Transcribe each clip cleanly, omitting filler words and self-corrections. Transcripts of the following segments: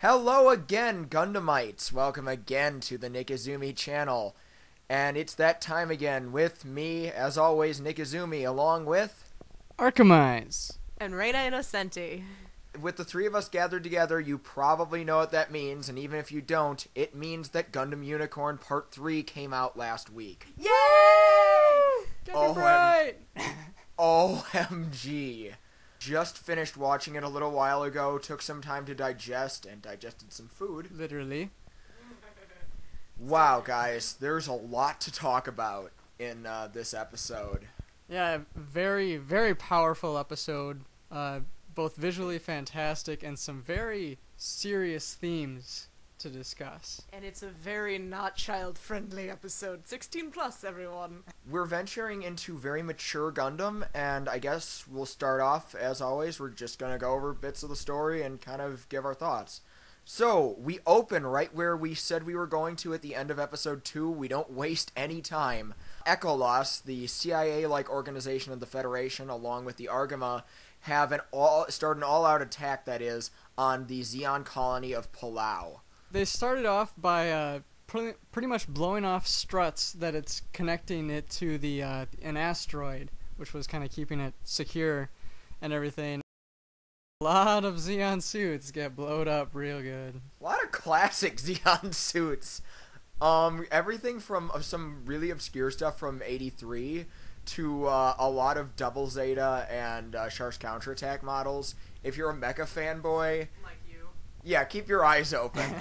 Hello again, Gundamites! Welcome again to the Nick channel. And it's that time again with me, as always, Nick, along with... Arcemise. And Rena and Innocenti. With the three of us gathered together, you probably know what that means, and even if you don't, it means that Gundam Unicorn Part 3 came out last week. Yay! Get it right! OMG. Just finished watching it a little while ago, took some time to digest, and digested some food. Literally. Wow, guys, there's a lot to talk about in this episode. Yeah, very, very powerful episode. Both visually fantastic and some very serious themes to discuss. And it's a very not child-friendly episode. 16 plus, everyone. We're venturing into very mature Gundam, and I guess we'll start off, as always, we're just going to go over bits of the story and kind of give our thoughts. So, we open right where we said we were going to at the end of episode 2. We don't waste any time. Echolos, the CIA-like organization of the Federation, along with the Argama, have start an all-out attack, that is, on the Zeon colony of Palau. They started off by pretty much blowing off struts that it's connecting it to the an asteroid, which was kind of keeping it secure and everything. A lot of Zeon suits get blowed up real good. A lot of classic Zeon suits. Everything from some really obscure stuff from 83 to a lot of Double Zeta and Shark's Counterattack models. If you're a mecha fanboy... Like you. Yeah, keep your eyes open.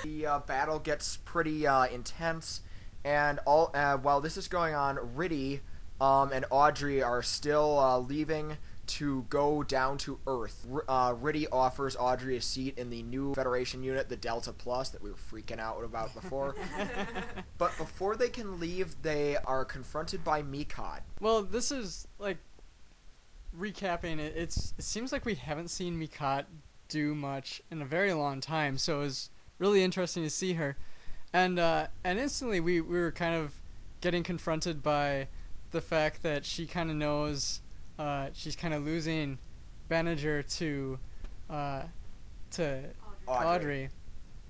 The battle gets pretty intense, and while this is going on, Riddy and Audrey are still leaving to go down to Earth. Riddy offers Audrey a seat in the new Federation unit, the Delta Plus, that we were freaking out about before. But before they can leave, they are confronted by Mikot. Well, this is, like, recapping it, it seems like we haven't seen Mikot do much in a very long time, so it was really interesting to see her. And instantly we were kind of getting confronted by the fact that she kind of knows she's kind of losing Banagher to Audrey.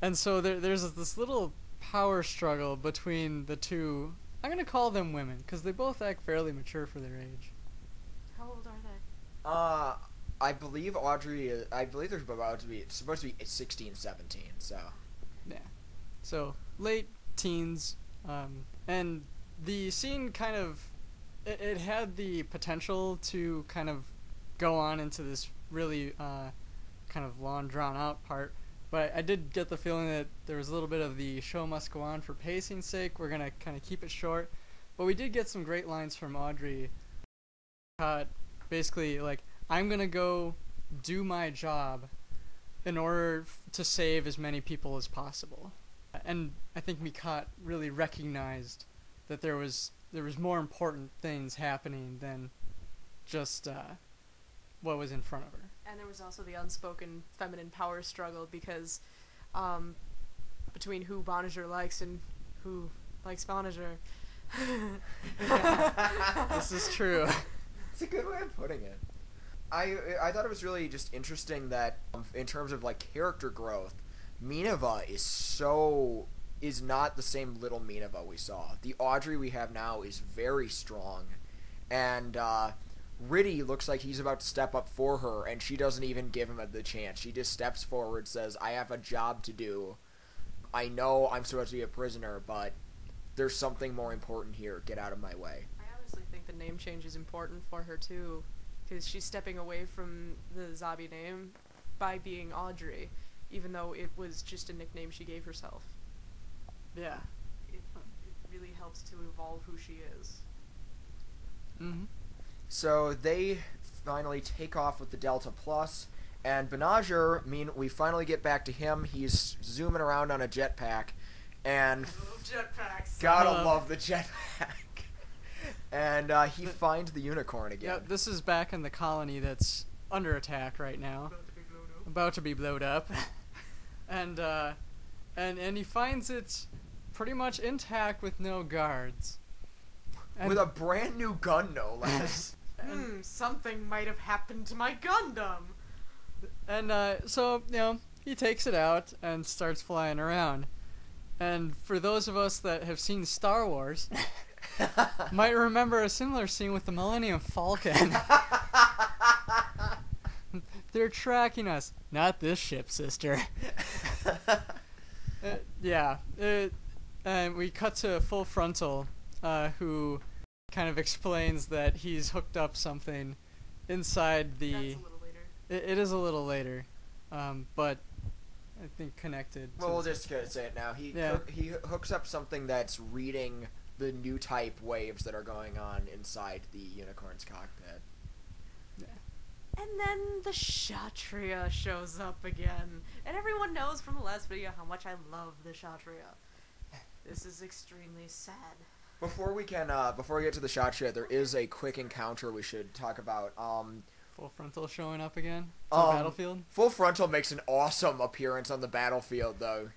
And so there's this little power struggle between the two. I'm going to call them women, because they both act fairly mature for their age. How old are they? I believe Audrey, I believe they're supposed to be 16, 17, so. Yeah. So, late teens, and the scene kind of, it had the potential to kind of go on into this really kind of long, drawn-out part, but I did get the feeling that there was a little bit of the show must go on for pacing's sake. We're going to kind of keep it short, but we did get some great lines from Audrey. Basically, like, I'm going to go do my job in order to save as many people as possible. And I think Mikot really recognized that there was more important things happening than just what was in front of her. And there was also the unspoken feminine power struggle, because between who Banagher likes and who likes Banagher. This is true. It's a good way of putting it. I thought it was really just interesting that in terms of like character growth, Mineva is not the same little Mineva we saw. The Audrey we have now is very strong, and Riddy looks like he's about to step up for her, and she doesn't even give him the chance. She just steps forward, says, I have a job to do. I know I'm supposed to be a prisoner, but there's something more important here. Get out of my way. I honestly think the name change is important for her too, because she's stepping away from the Zabi name by being Audrey, even though it was just a nickname she gave herself. Yeah. It really helps to evolve who she is. Mm-hmm. So they finally take off with the Delta Plus, and Banagher, we finally get back to him. He's zooming around on a jetpack, and Jetpacks. gotta love the jetpack. And he finds the unicorn again. Yeah, this is back in the colony that's under attack right now. About to be blowed up. And he finds it pretty much intact with no guards. And with a brand new gun, no less. Something might have happened to my Gundam. And so, he takes it out and starts flying around. And for those of us that have seen Star Wars, might remember a similar scene with the Millennium Falcon. They're tracking us. Not this ship, sister. And we cut to Full Frontal, who kind of explains that he's hooked up something inside the... That's a little later. It is a little later, but I think connected. Well, we'll just say it now. He hooks up something that's reading the new type waves that are going on inside the unicorn's cockpit. Yeah. And then the Kshatriya shows up again. And everyone knows from the last video how much I love the Kshatriya. This is extremely sad. Before we get to the Kshatriya, there is a quick encounter we should talk about. Full Frontal showing up again to the battlefield. Full Frontal makes an awesome appearance on the battlefield, though,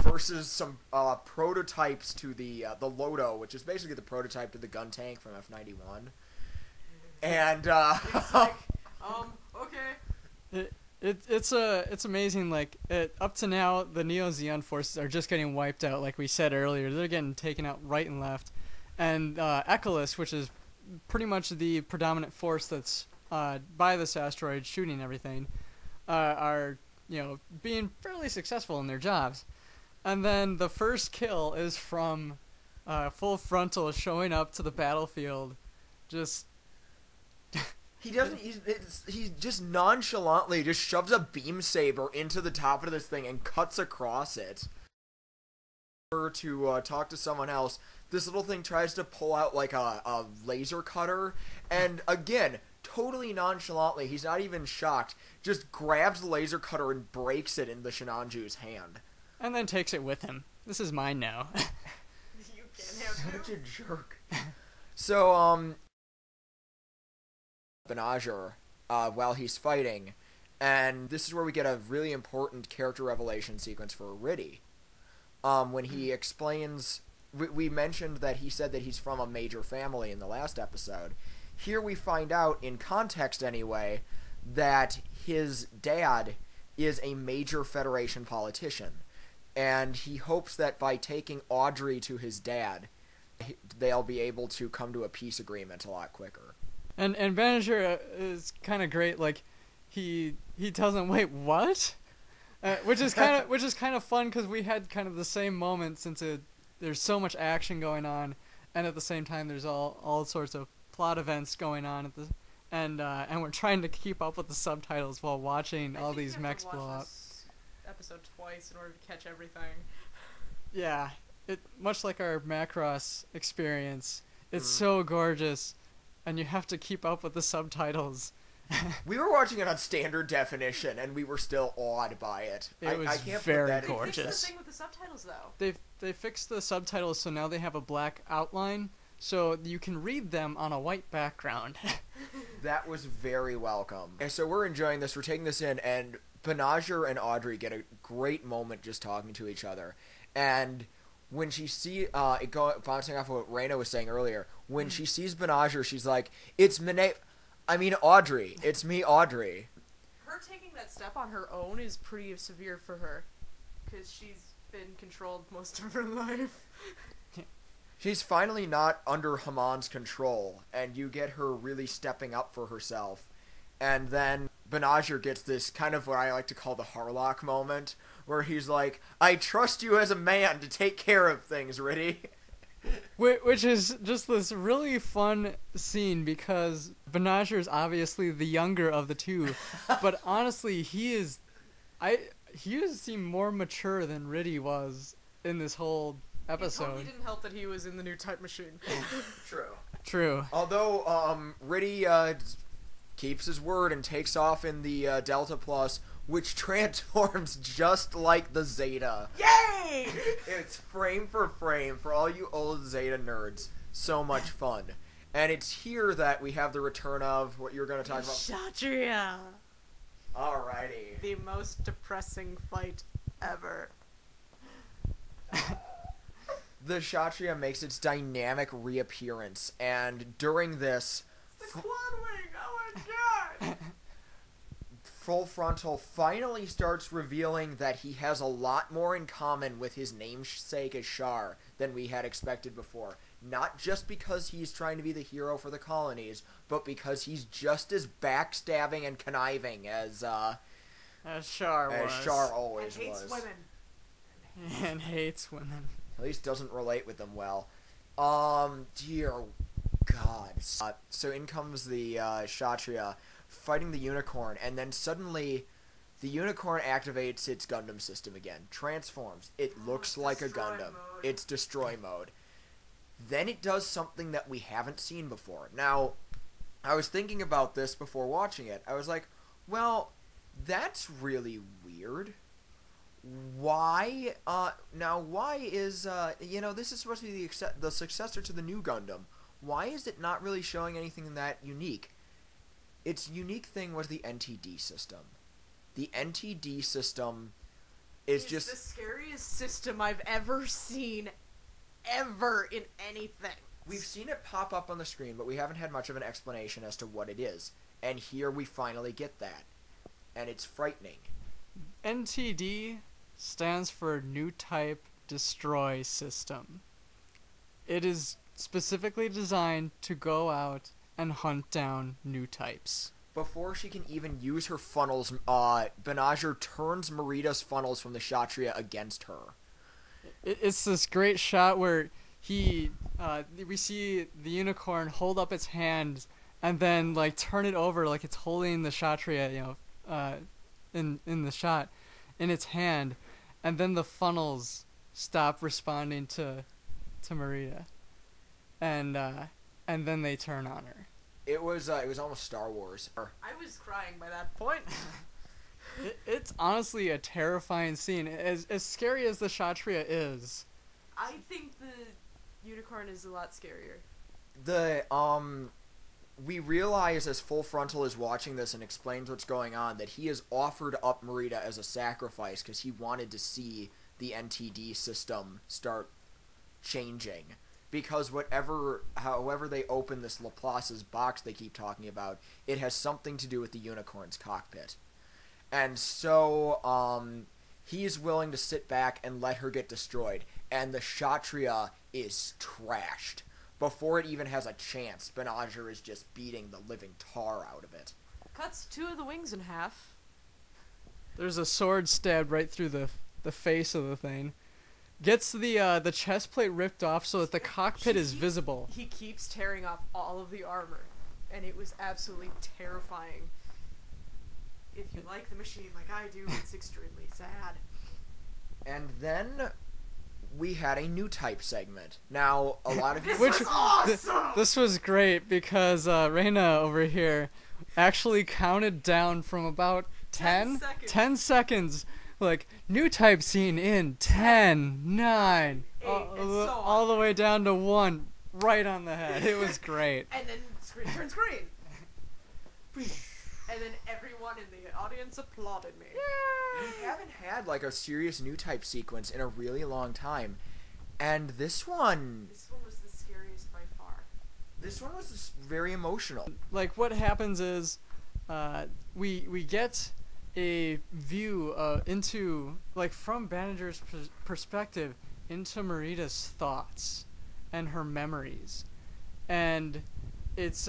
versus some prototypes to the Loto, which is basically the prototype to the gun tank from F91. And It's like, okay. It's amazing. Like up to now, the Neo Zeon forces are just getting wiped out. Like we said earlier, they're getting taken out right and left. And Echolus, which is pretty much the predominant force that's by this asteroid shooting everything, are being fairly successful in their jobs. And then the first kill is from Full Frontal showing up to the battlefield, just. He doesn't. He just nonchalantly just shoves a beam saber into the top of this thing and cuts across it. To talk to someone else, this little thing tries to pull out like a laser cutter, and again, totally nonchalantly, he's not even shocked. Just grabs the laser cutter and breaks it in the Shinanju's hand, and then takes it with him. This is mine now. You can't have such a jerk. So Benager while he's fighting, and this is where we get a really important character revelation sequence for Riddy. When he explains, we mentioned that he said that he's from a major family in the last episode. Here we find out, in context anyway, that his dad is a major Federation politician, and he hopes that by taking Audrey to his dad, they'll be able to come to a peace agreement a lot quicker. And Bannister is kind of great. Like he tells him, "Wait, what?" Which is kind of fun because we had kind of the same moment since there's so much action going on, and at the same time there's all sorts of plot events going on and we're trying to keep up with the subtitles while watching all these mechs blow up. Episode twice in order to catch everything. Yeah, much like our Macross experience. It's so gorgeous. And you have to keep up with the subtitles. We were watching it on standard definition, and we were still awed by it. It was I can't very put that gorgeous. They fixed the thing with the subtitles, though. They fixed the subtitles, so now they have a black outline, so you can read them on a white background. That was very welcome. And so we're enjoying this. We're taking this in, and Benager and Audrey get a great moment just talking to each other. And when she bouncing off what Rena was saying earlier, when she sees Benager, she's like, "It's Audrey. It's me, Audrey." Her taking that step on her own is pretty severe for her, because she's been controlled most of her life. She's finally not under Hamon's control, and you get her really stepping up for herself. And then Benager gets this kind of what I like to call the Harlock moment, where he's like, "I trust you as a man to take care of things, Riddy." Which is just this really fun scene because Benager is obviously the younger of the two, but honestly, he seemed more mature than Riddy was in this whole episode. It totally didn't help that he was in the new type machine. True. Although Riddy keeps his word and takes off in the Delta Plus, which transforms just like the Zeta. Yay! It's frame for frame for all you old Zeta nerds. So much fun. And it's here that we have the return of what you're going to talk about. Kshatriya! Alrighty. The most depressing fight ever. The Kshatriya makes its dynamic reappearance, and during this... The quad wing! Oh my god! Full Frontal finally starts revealing that he has a lot more in common with his namesake as Char than we had expected before. Not just because he's trying to be the hero for the colonies, but because he's just as backstabbing and conniving as Char was. Char always And hates was. women. And hates women. At least doesn't relate with them well. Dear God. So in comes the Kshatriya fighting the Unicorn, and then suddenly the Unicorn activates its Gundam system again. Transforms. It looks like a Gundam. Mode. It's destroy mode. Then it does something that we haven't seen before. Now, I was thinking about this before watching it. I was like, well, that's really weird. Why, why is, this is supposed to be the successor to the new Gundam. Why is it not really showing anything that unique? Its unique thing was the NTD system. The NTD system is just the scariest system I've ever seen, ever in anything. We've seen it pop up on the screen, but we haven't had much of an explanation as to what it is. And here we finally get that. And it's frightening. NTD stands for New Type Destroy System. It is specifically designed to go out and hunt down new types. Before she can even use her funnels, Banagher turns Marita's funnels from the Kshatriya against her. It's this great shot where we see the Unicorn hold up its hand and then like turn it over like it's holding the Kshatriya, in the shot in its hand, and then the funnels stop responding to Marita, and then they turn on her. It was almost Star Wars. I was crying by that point. It's honestly a terrifying scene. As scary as the Kshatriya is, I think the Unicorn is a lot scarier. We realize as Full Frontal is watching this and explains what's going on that he has offered up Marita as a sacrifice because he wanted to see the NTD system start changing. Because however they open this Laplace's box they keep talking about, it has something to do with the Unicorn's cockpit. And so, he's willing to sit back and let her get destroyed. And the Kshatriya is trashed. Before it even has a chance, Banagher is just beating the living tar out of it. Cuts two of the wings in half. there's a sword stabbed right through the face of the thing. Gets the chest plate ripped off so that the cockpit is visible. He keeps tearing off all of the armor, and it was absolutely terrifying. If you like the machine like I do, it's extremely sad. And then we had a new type segment. Now, a lot of you... This was awesome! This was great because Rena over here actually counted down from about 10 seconds. Like, new type scene in 10, 9, all the way down to 1, right on the head. It was great. And then screen turns green. And then everyone in the audience applauded me. We haven't had, like, a serious new type sequence in a really long time. And this one... This one was the scariest by far. This one was just very emotional. Like, what happens is, we get a view into, like, from Banagher's perspective, into Marita's thoughts and her memories. And it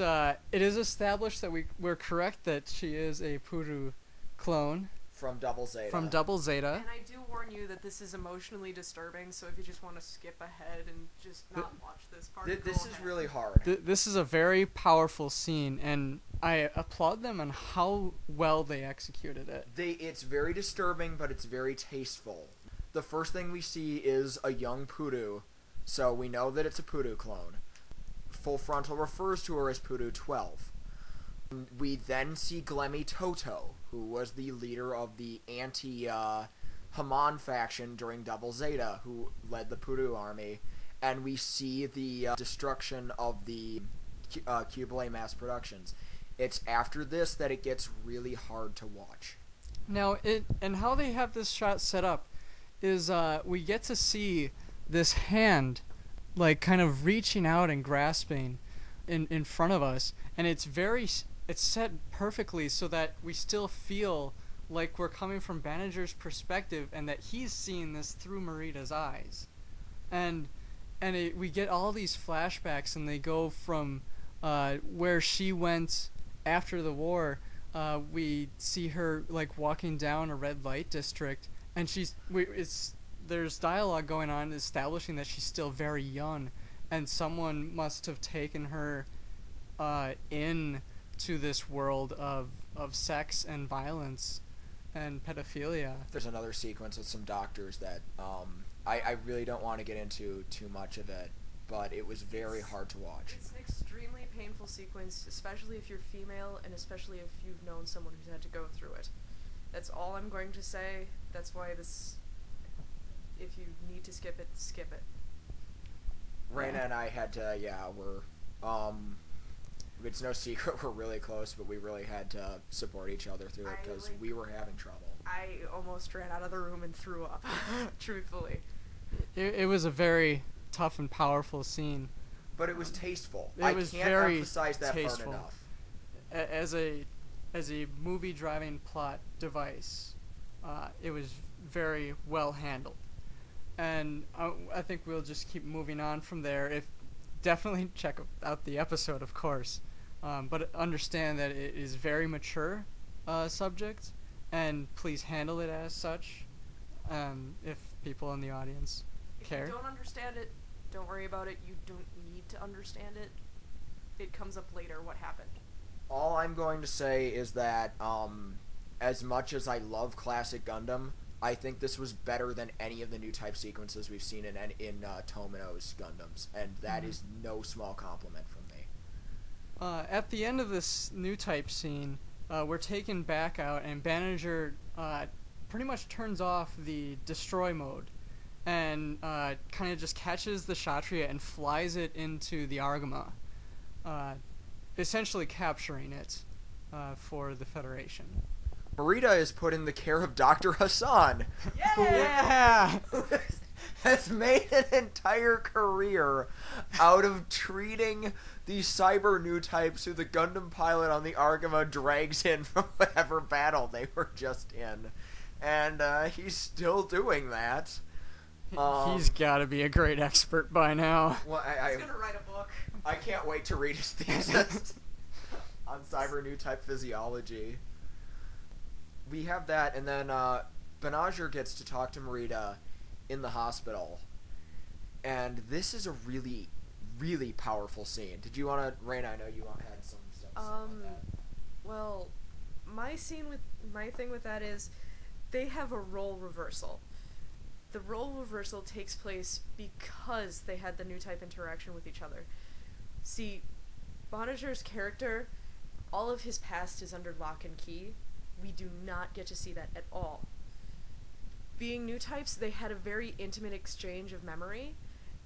is established that we're correct that she is a Puru clone. From Double Zeta. From Double Zeta. And I do warn you that this is emotionally disturbing, so if you just want to skip ahead and just not watch this part, This go is ahead. really hard. This is a very powerful scene, and I applaud them on how well they executed it. It's very disturbing, but it's very tasteful. The first thing we see is a young Puru, so we know that it's a Puru clone. Full Frontal refers to her as Puru 12. We then see Glemmy Toto, who was the leader of the anti-Haman faction during Double Zeta, who led the Puru army, and we see the destruction of the Kubelay mass productions. It's after this that it gets really hard to watch. Now, and how they have this shot set up is we get to see this hand, like, kind of reaching out and grasping in front of us, and it's very it's set perfectly so that we still feel like we're coming from Banagher's perspective and that he's seeing this through Marita's eyes. And we get all these flashbacks, and they go from where she went after the war. We see her like walking down a red light district, and there's dialogue going on establishing that she's still very young, and someone must have taken her in to this world of sex and violence and pedophilia. There's another sequence with some doctors that I really don't want to get into too much of it, but it was very hard to watch. It's an extremely painful sequence, especially if you're female, and especially if you've known someone who's had to go through it. That's all I'm going to say. That's why if you need to skip it, skip it. Rena and I had to, it's no secret we're really close, but we really had to support each other through it because we were having trouble. I almost ran out of the room and threw up, truthfully. It was a very tough and powerful scene. But it was tasteful. I can't emphasize that tasteful. part enough. As a movie driving plot device, it was very well handled. And I think we'll just keep moving on from there. Definitely check out the episode, of course, but understand that it is very mature subject, and please handle it as such. If people in the audience care. If you don't understand it, don't worry about it. You don't need to understand it. It comes up later what happened. All I'm going to say is that as much as I love classic Gundam, I think this was better than any of the new type sequences we've seen in Tomino's Gundams, and that is no small compliment from me. At the end of this new type scene, we're taken back out, and Banagher pretty much turns off the destroy mode, and kind of just catches the Kshatriya and flies it into the Argama, essentially capturing it for the Federation. Marita is put in the care of Dr. Hassan. Yeah! Who has made an entire career out of treating the cyber new types who the Gundam pilot on the Argama drags in from whatever battle they were just in. And he's still doing that. He's got to be a great expert by now. Well, He's going to write a book. I can't wait to read his thesis on cyber new type physiology. We have that, and then Banagher gets to talk to Marita in the hospital, and this is a really, really powerful scene. Did you want to, Rena? I know you had some stuff to say about that. Well, my thing with that is they have a role reversal. The role reversal takes place because they had the new type interaction with each other. See, Banagher's character, all of his past is under lock and key. We do not get to see that at all. Being new types, they had a very intimate exchange of memory,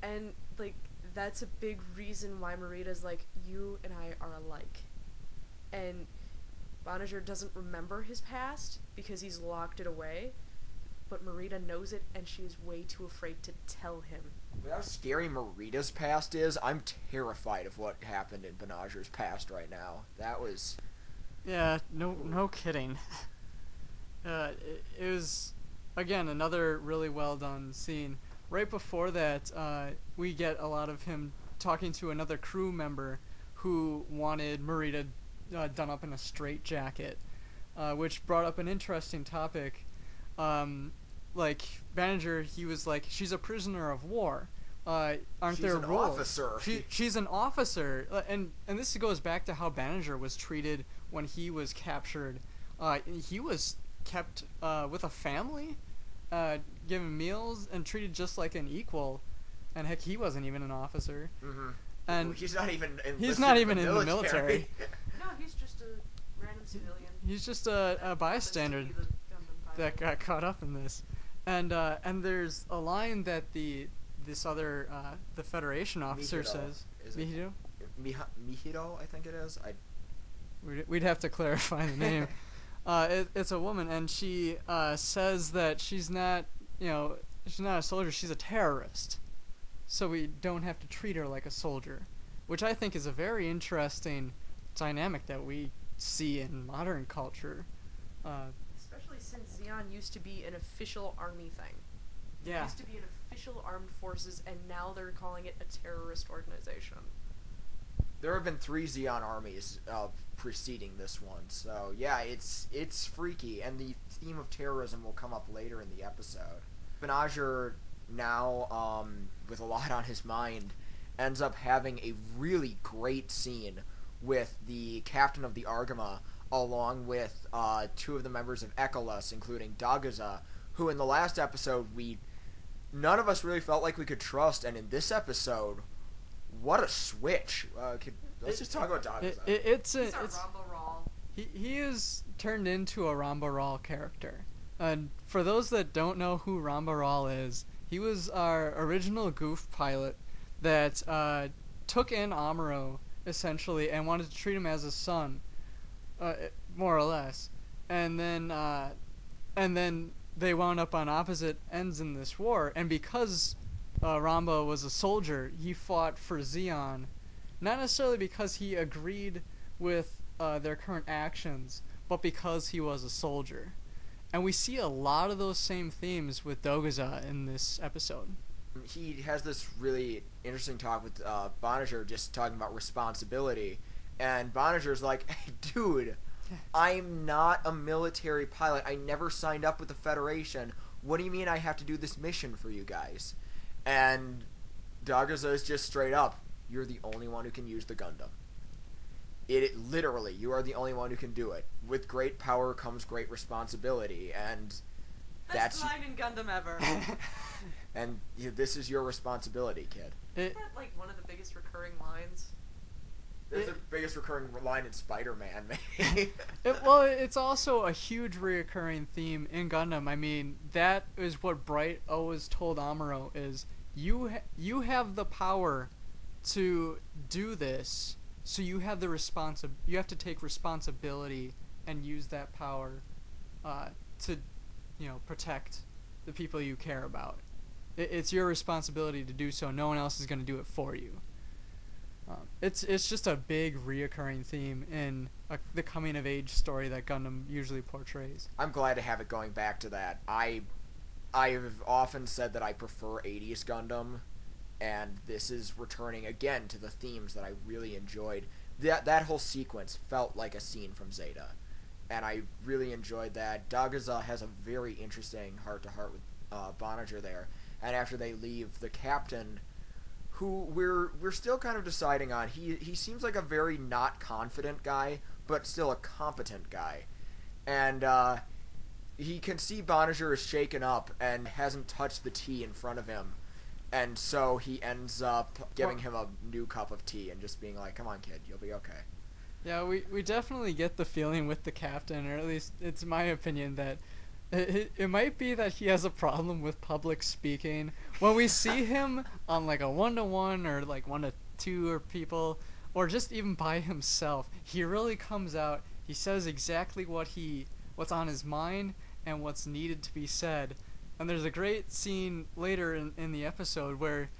and like that's a big reason why Marita's like, you and I are alike. And Banagher doesn't remember his past because he's locked it away, but Marita knows it, and she is way too afraid to tell him. With how scary Marita's past is, I'm terrified of what happened in Banagher's past right now. That was... Yeah, no kidding. It was, again, another really well done scene. Right before that, we get a lot of him talking to another crew member who wanted Marita done up in a straitjacket, which brought up an interesting topic. Like, Banagher, he was like, she's a prisoner of war. Aren't there rules? Officer. She's an officer, and this goes back to how Banagher was treated when he was captured. He was kept with a family, given meals, and treated just like an equal. And heck, he wasn't even an officer. Mm-hmm. And he's not even in the military. No, he's just a random civilian. He's just a bystander that got caught up in this. And there's a line that this other the Federation officer says. Mihiro? Mihiro, I think it is. We'd have to clarify the name. It's a woman, and she says that she's not a soldier. She's a terrorist. So we don't have to treat her like a soldier, which I think is a very interesting dynamic that we see in modern culture. Especially since Zeon used to be an official army thing. It Yeah. used to be an official armed forces, and now they're calling it a terrorist organization. There have been 3 Xeon armies preceding this one, so yeah, it's freaky, and the theme of terrorism will come up later in the episode. Banagher now, with a lot on his mind, ends up having a really great scene with the captain of the Argama, along with 2 of the members of Echolas, including Dagaza, who in the last episode none of us really felt like we could trust, and in this episode, what a switch! Let's just talk about Dagaza. It's He's our Rambo Rawl. he is turned into a Rambaral character. And for those that don't know who Rambaral is, he was our original goof pilot that took in Amuro, essentially, and wanted to treat him as a son, more or less. And then they wound up on opposite ends in this war, and because Ramba was a soldier, he fought for Zeon, not necessarily because he agreed with their current actions, but because he was a soldier. And we see a lot of those same themes with Dogaza in this episode. He has this really interesting talk with Banagher, just talking about responsibility, and Banagher's like, hey, dude, I'm not a military pilot. I never signed up with the Federation. What do you mean I have to do this mission for you guys? And Dagaza is just straight up, you're the only one who can use the Gundam. It literally, you are the only one who can do it. With great power comes great responsibility, and Best line in Gundam ever. and this is your responsibility, kid. Isn't that like one of the biggest recurring lines? It's the biggest recurring line in Spider-Man, maybe. Well, it's also a huge reoccurring theme in Gundam. I mean, that is what Bright always told Amuro, is you have the power to do this, so you have the you have to take responsibility and use that power to, protect the people you care about. It's your responsibility to do so. No one else is going to do it for you. It's just a big reoccurring theme in the coming of age story that Gundam usually portrays. I'm glad to have it going back to that. I've often said that I prefer 80s Gundam, and this is returning again to the themes that I really enjoyed. That whole sequence felt like a scene from Zeta, and I really enjoyed that. Dagaza has a very interesting heart-to-heart with Banagher there, and after they leave, the captain, who we're still kind of deciding on, he seems like a very not confident guy, but still a competent guy, and he can see Banagher is shaken up and hasn't touched the tea in front of him. And so he ends up giving him a new cup of tea and just being like, come on, kid, you'll be okay. Yeah, we definitely get the feeling with the captain, or at least it's my opinion, that it might be that he has a problem with public speaking. When we see him on like a 1-to-1 or like 1-to-2 or people, or just even by himself, he really comes out, he says exactly what's on his mind and what's needed to be said. And there's a great scene later in the episode where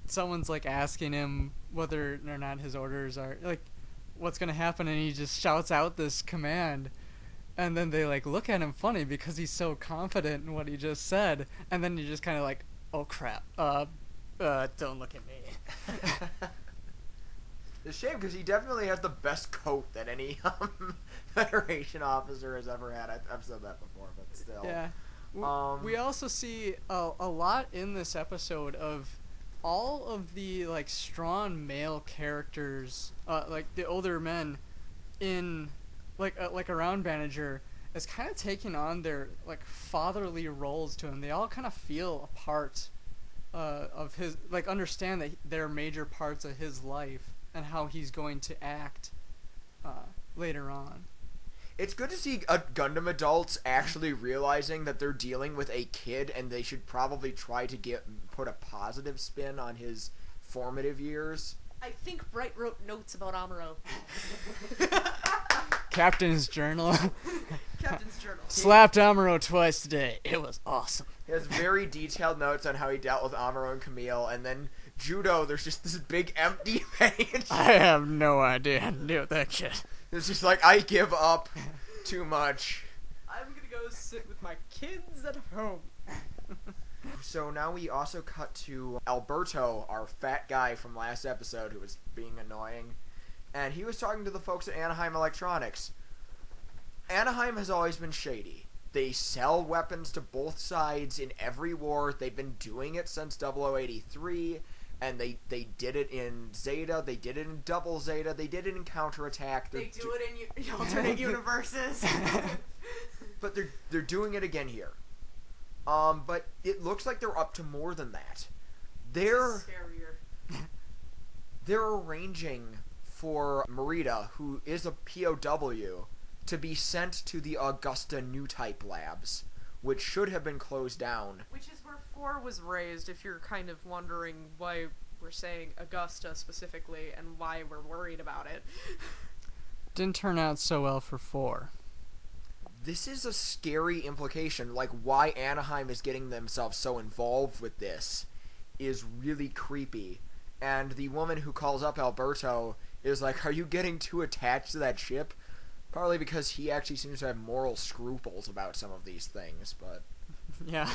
someone's like asking him whether or not his orders are like what's gonna happen, and he just shouts out this command, and then they like look at him funny because he's so confident in what he just said, and then you're just kind of like, oh crap, don't look at me. It's a shame because he definitely has the best coat that any Federation officer has ever had. I've said that before, but still. Yeah. We also see a lot in this episode of all of the like strong male characters, like the older men, in like around Banagher, as kind of taking on their like fatherly roles to him. They all kind of feel a part of his, like understand that they're major parts of his life and how he's going to act later on. It's good to see Gundam adults actually realizing that they're dealing with a kid and they should probably try to put a positive spin on his formative years. I think Bright wrote notes about Amuro. Captain's journal. Captain's journal. Slapped Amuro twice today. It was awesome. He has very detailed notes on how he dealt with Amuro and Camille, and then Judo, there's just this big empty page. I have no idea how to deal with that shit. It's just like, I give up too much. I'm gonna go sit with my kids at home. So now we also cut to Alberto, our fat guy from last episode who was being annoying. And he was talking to the folks at Anaheim Electronics. Anaheim has always been shady. They sell weapons to both sides in every war. They've been doing it since 0083. And they did it in Zeta, they did it in Double Zeta, they did it in Counterattack. They do it in alternate universes. But they're doing it again here. But it looks like they're up to more than that. They're arranging for Merida, who is a POW, to be sent to the Augusta New Type Labs, which should have been closed down. Which is where 4 was raised, if you're kind of wondering why we're saying Augusta specifically and why we're worried about it. Didn't turn out so well for 4. This is a scary implication. Like, why Anaheim is getting themselves so involved with this is really creepy. And the woman who calls up Alberto is like, are you getting too attached to that ship? Partly because he actually seems to have moral scruples about some of these things, but... Yeah.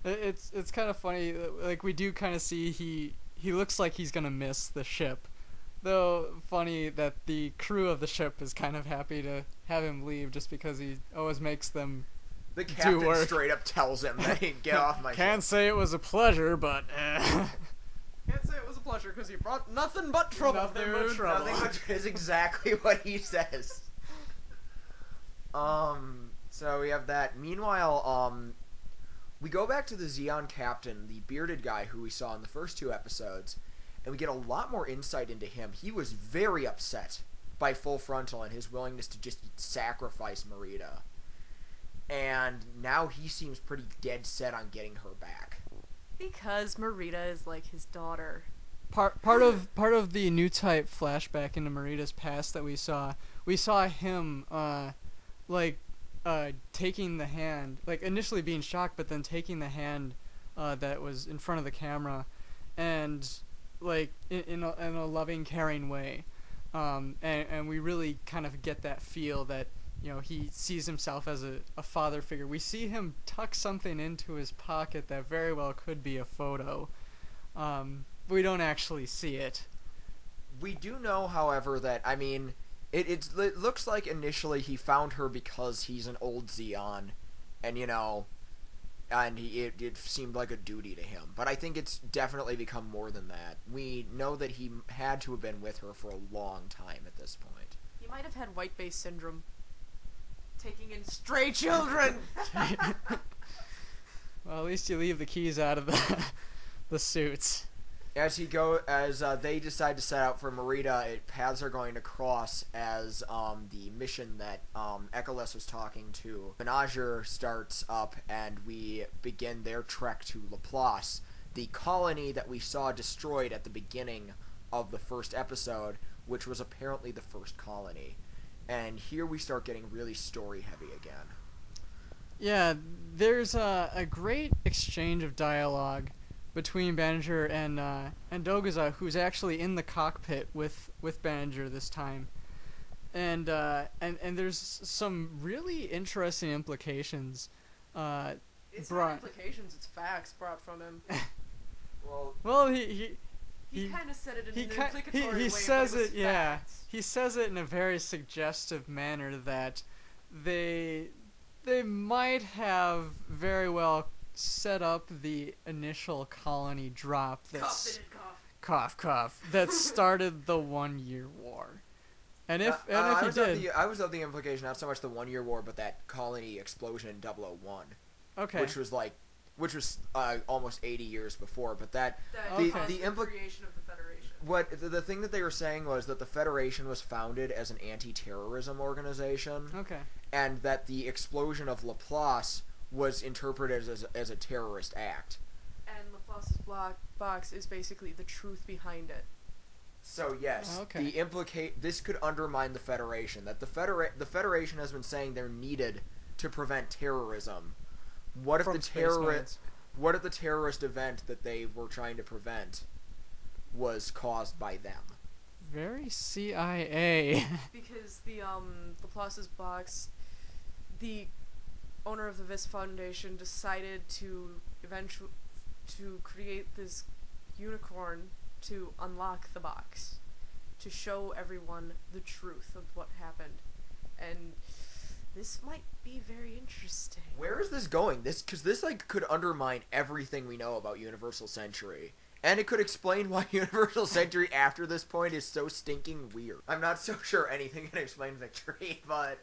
It's kind of funny, like, we do kind of see he looks like he's gonna miss the ship. Though, funny that the crew of the ship is kind of happy to have him leave just because he always makes them The do captain work. straight up tells him that he get off my Can't ship. say it was a pleasure, but Can't say it was a pleasure because you brought nothing but trouble, Nothing dude. but trouble. Nothing but is exactly what he says. So we have that. Meanwhile, we go back to the Xeon captain, the bearded guy who we saw in the first 2 episodes, and we get a lot more insight into him. He was very upset by Full Frontal and his willingness to just sacrifice Merida. And now he seems pretty dead set on getting her back. Because Merida is like his daughter. part of the new type flashback into Marida's past that we saw him taking the hand, like initially being shocked, but then taking the hand that was in front of the camera, and like in a loving, caring way, and we really kind of get that feel that, you know, he sees himself as a father figure. We see him tuck something into his pocket that very well could be a photo. We don't actually see it. We do know, however, that, I mean, it looks like initially he found her because he's an old Xeon, and, you know, and it seemed like a duty to him. But I think it's definitely become more than that. We know that he had to have been with her for a long time at this point. He might have had white base syndrome. Taking in stray children! Well, at least you leave the keys out of the suits. As they decide to set out for Merida, paths are going to cross as the mission that Echolas was talking to Menager starts up, and we begin their trek to Laplace, the colony that we saw destroyed at the beginning of the first episode, which was apparently the first colony. And here we start getting really story-heavy again. Yeah, there's a great exchange of dialogue between Banninger and Dogaza, who's actually in the cockpit with Banninger this time, and there's some really interesting implications. It's not implications; it's facts brought from him. Well, he kind of said it in an implicatory way. He says but it was yeah. facts. He says it in a very suggestive manner that they might have very well set up the initial colony drop that's cough that started the 1-year war. And if he did, I was of the implication not so much the 1-year war, but that colony explosion in 001. okay, Which was almost 80 years before, but the creation of the Federation. The thing that they were saying was that the Federation was founded as an anti-terrorism organization, okay, and that the explosion of Laplace was interpreted as a terrorist act. And Laplace's black box is basically the truth behind it. So yes, okay. This could undermine the Federation. That the Federation has been saying they're needed to prevent terrorism. What if the terrorist event that they were trying to prevent was caused by them? very CIA. Because the Laplace's box, the owner of the Vis Foundation decided to eventually to create this unicorn to unlock the box, to show everyone the truth of what happened, and this might be very interesting. Where is this going? Because this like could undermine everything we know about Universal Century. And it could explain why Universal Century after this point is so stinking weird. I'm not so sure anything can explain Victory, but...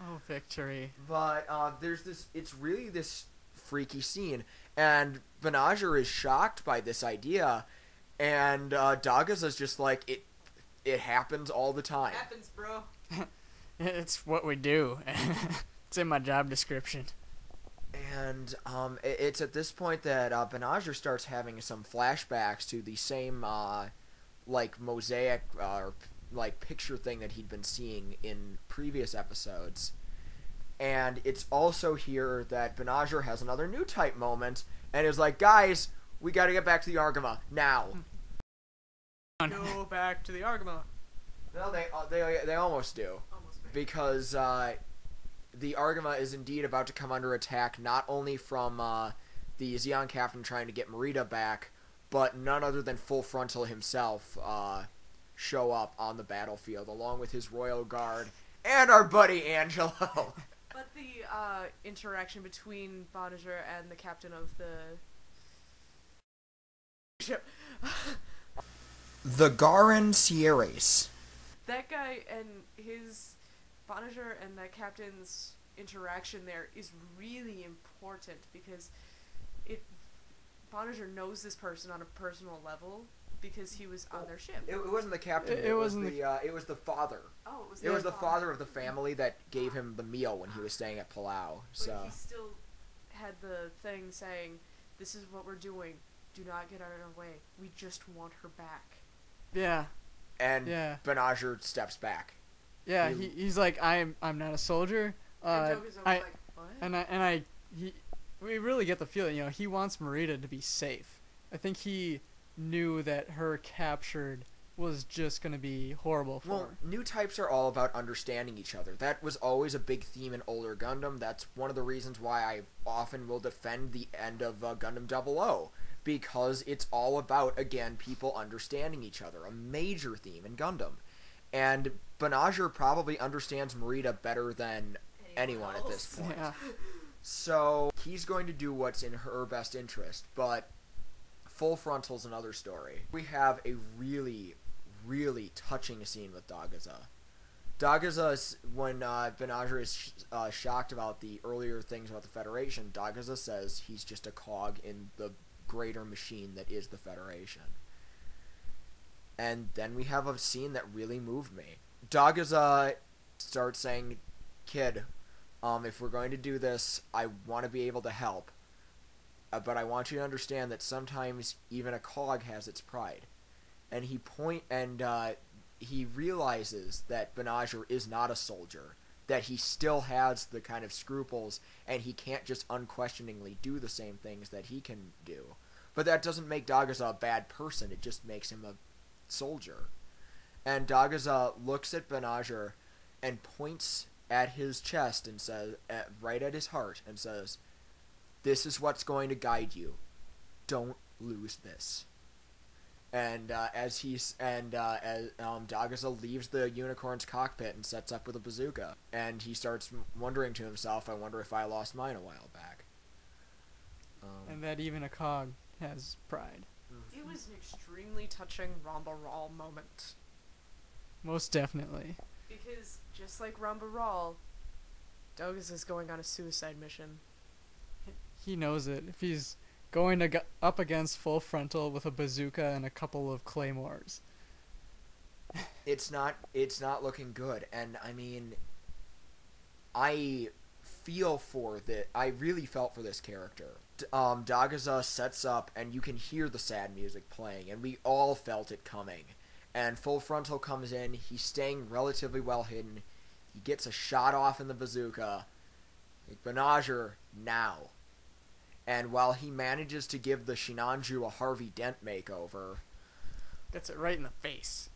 Oh, Victory. But there's this... It's really this freaky scene. And Banagher is shocked by this idea. And Dagaza's just like, it happens all the time. Happens, bro. It's what we do. It's in my job description. And it's at this point that Banagher starts having some flashbacks to the same like mosaic or like picture thing that he'd been seeing in previous episodes. And it's also here that Banagher has another new type moment and is like, guys, we got to get back to the Argama now. Go back to the Argama. No, they almost do. Because the Argama is indeed about to come under attack, not only from the Zeon captain trying to get Merida back, but none other than Full Frontal himself show up on the battlefield, along with his royal guard and our buddy Angelo. But the interaction between Banagher and the captain of the ship. The Garan Sierras. That guy and his Banagher and that captain's interaction there is really important because Banagher knows this person on a personal level because he was on their ship. It wasn't the captain. It wasn't it was the father. Oh, it was. It was the father of the family that gave him the meal when he was staying at Palau. So But he still had the thing saying, "This is what we're doing. Do not get out of our way. We just want her back." Yeah. And Yeah. Banagher steps back. Yeah, he's like, I'm not a soldier. And Doga's always like, "What?" We really get the feeling, he wants Merida to be safe. I think he knew that her captured was just going to be horrible for her. New types are all about understanding each other. That was always a big theme in older Gundam. That's one of the reasons why I often will defend the end of Gundam 00. Because it's all about, again, people understanding each other. A major theme in Gundam. And Banagher probably understands Merida better than anyone at this point. Yeah. So he's going to do what's in her best interest, but Full Frontal's another story. We have a really, really touching scene with Dagaza. Dagaza, when Banagher is shocked about the earlier things about the Federation, Dagaza says he's just a cog in the greater machine that is the Federation. And then we have a scene that really moved me. Dagaza starts saying, "Kid, if we're going to do this, I want to be able to help. But I want you to understand that sometimes even a cog has its pride." And he realizes that Banagher is not a soldier, that he still has the kind of scruples, and he can't just unquestioningly do the same things that he can do. But that doesn't make Dagaza a bad person, it just makes him a soldier. And Dagaza looks at Banagher and points at his chest and says, right at his heart, and says, "This is what's going to guide you. Don't lose this." And as Dagaza leaves the unicorn's cockpit and sets up with a bazooka, and he starts wondering to himself, "I wonder if I lost mine a while back." And that even a cog has pride. It was an extremely touching Ramba Ral moment. Most definitely. Because just like Ramba Ral, Dogus is going on a suicide mission. He knows it. If he's going to up against Full Frontal with a bazooka and a couple of claymores, it's not looking good. And I mean, I really felt for this character. Dagaza sets up, and you can hear the sad music playing, and we all felt it coming. And Full Frontal comes in, he's staying relatively well hidden, he gets a shot off in the bazooka, like, "Banagher, now." And while he manages to give the Shinanju a Harvey Dent makeover, gets it right in the face.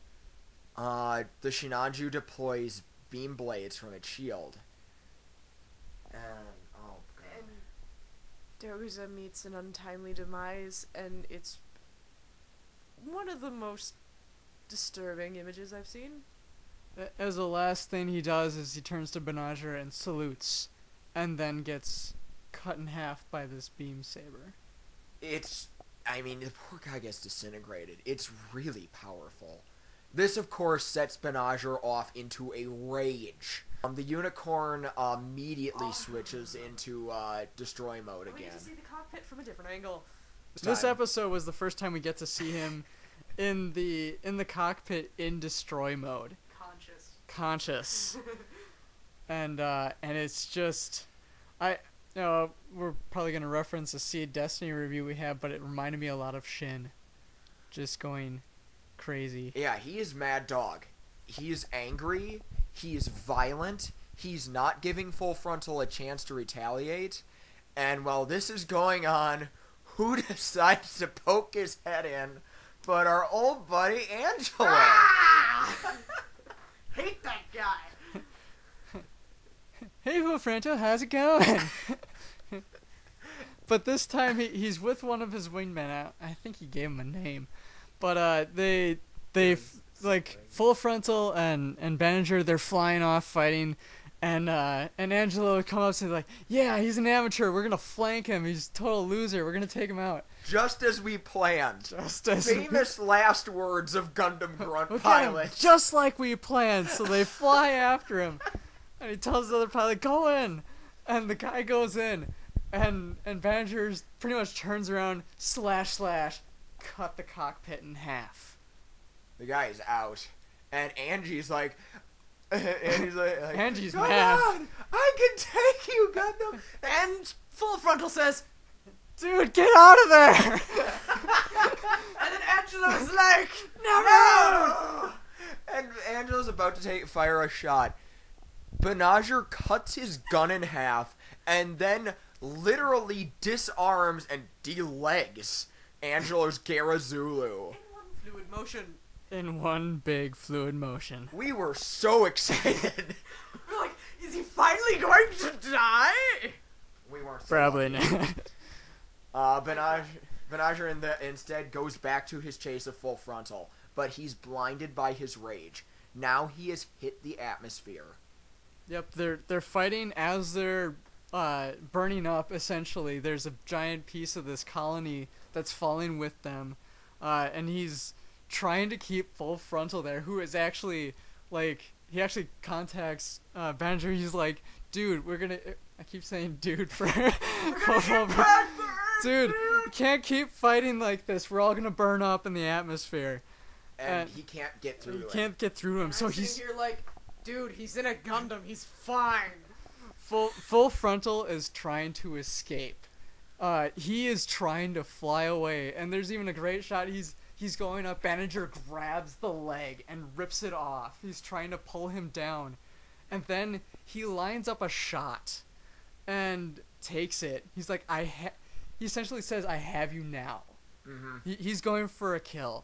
The Shinanju deploys beam blades from its shield. And, oh god. And Doguza meets an untimely demise, and it's one of the most disturbing images I've seen. As the last thing he does is he turns to Banagher and salutes, and then gets cut in half by this beam saber. I mean, the poor guy gets disintegrated. It's really powerful. This, of course, sets Banagher off into a rage. The unicorn immediately switches into destroy mode again. We get to see the cockpit from a different angle. This episode was the first time we get to see him in the cockpit in destroy mode. Conscious. And it's just, we're probably gonna reference a Seed Destiny review we have, but it reminded me a lot of Shin, just going crazy. Yeah, he is Mad Dog. He is angry. He is violent. He's not giving Full Frontal a chance to retaliate. And while this is going on, who decides to poke his head in but our old buddy Angelo? Ah! Hate that guy. Hey, Full Frontal, how's it going? But this time he's with one of his wingmen. I think he gave him a name. But they like Full Frontal and Banagher, they're flying off fighting, and Angelo would come up and say like, yeah, he's an amateur, we're gonna flank him, he's a total loser, we're gonna take him out. Just as we planned. Just as famous last words of Gundam Grunt pilot. Just like we planned. So they fly after him, and he tells the other pilot, go in, and the guy goes in, and Banagher pretty much turns around, slash, cut the cockpit in half. The guy is out, and Angie's like, Angie's come mad. on, I can take you, Gundam. And Full Frontal says, dude, get out of there. and then Angelo's like, no! And Angelo's about to fire a shot. Banagher cuts his gun in half, and then literally disarms and delegs Angelo's Garazulu. Fluid motion. In one big fluid motion. We were so excited. We're like, is he finally going to die? We weren't. Probably not. Banagher instead goes back to his chase of Full Frontal, but he's blinded by his rage. Now he has hit the atmosphere. Yep, they're fighting as they're burning up. Essentially, there's a giant piece of this colony that's falling with them, and he's trying to keep Full Frontal there, who is actually like, he actually contacts Banagher. He's like, dude, we're gonna, I keep saying dude for dude, you can't keep fighting like this, we're all gonna burn up in the atmosphere. And he can't get through He can't get through him, so he's here like, dude, he's in a Gundam, he's fine. Full Frontal is trying to escape. He is trying to fly away, and there's even a great shot. He's going up. Banagher grabs the leg and rips it off. He's trying to pull him down, and then he lines up a shot and takes it. He's like, he essentially says, "I have you now." Mm-hmm. He's going for a kill,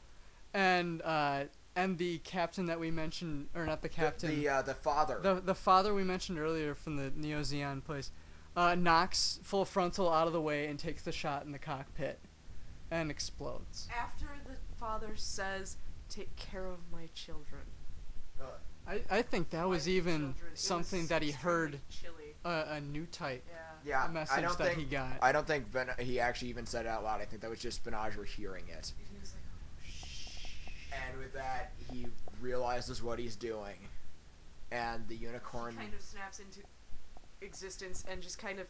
and the captain that we mentioned, or not the captain, the father. The father we mentioned earlier from the Neo Zeon place, knocks Full Frontal out of the way and takes the shot in the cockpit, and explodes. After the father says, "Take care of my children." I think that was even children. something that he heard Chilly. a new type Yeah, message he got. I don't think he actually even said it out loud. I think that was just Banagher hearing it. He was like, oh, shh. And with that, he realizes what he's doing, and the unicorn He kind of snaps into existence and just kind of,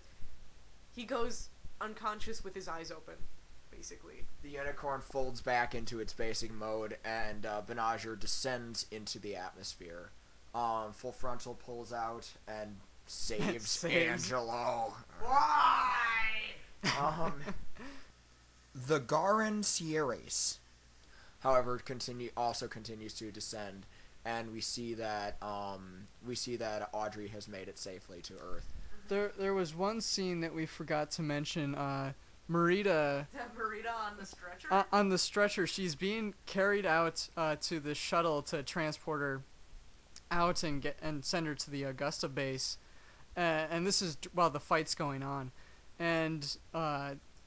he goes unconscious with his eyes open, basically. The unicorn folds back into its basic mode, and Banagher descends into the atmosphere. Full Frontal pulls out and saves Angelo. Why? The Garan Sierras, however, continues to descend, and we see that Audrey has made it safely to Earth. There was one scene that we forgot to mention. Marita Marita on the stretcher? on the stretcher. She's being carried out to the shuttle to transport her out and send her to the Augusta base. And this is while the fight's going on. And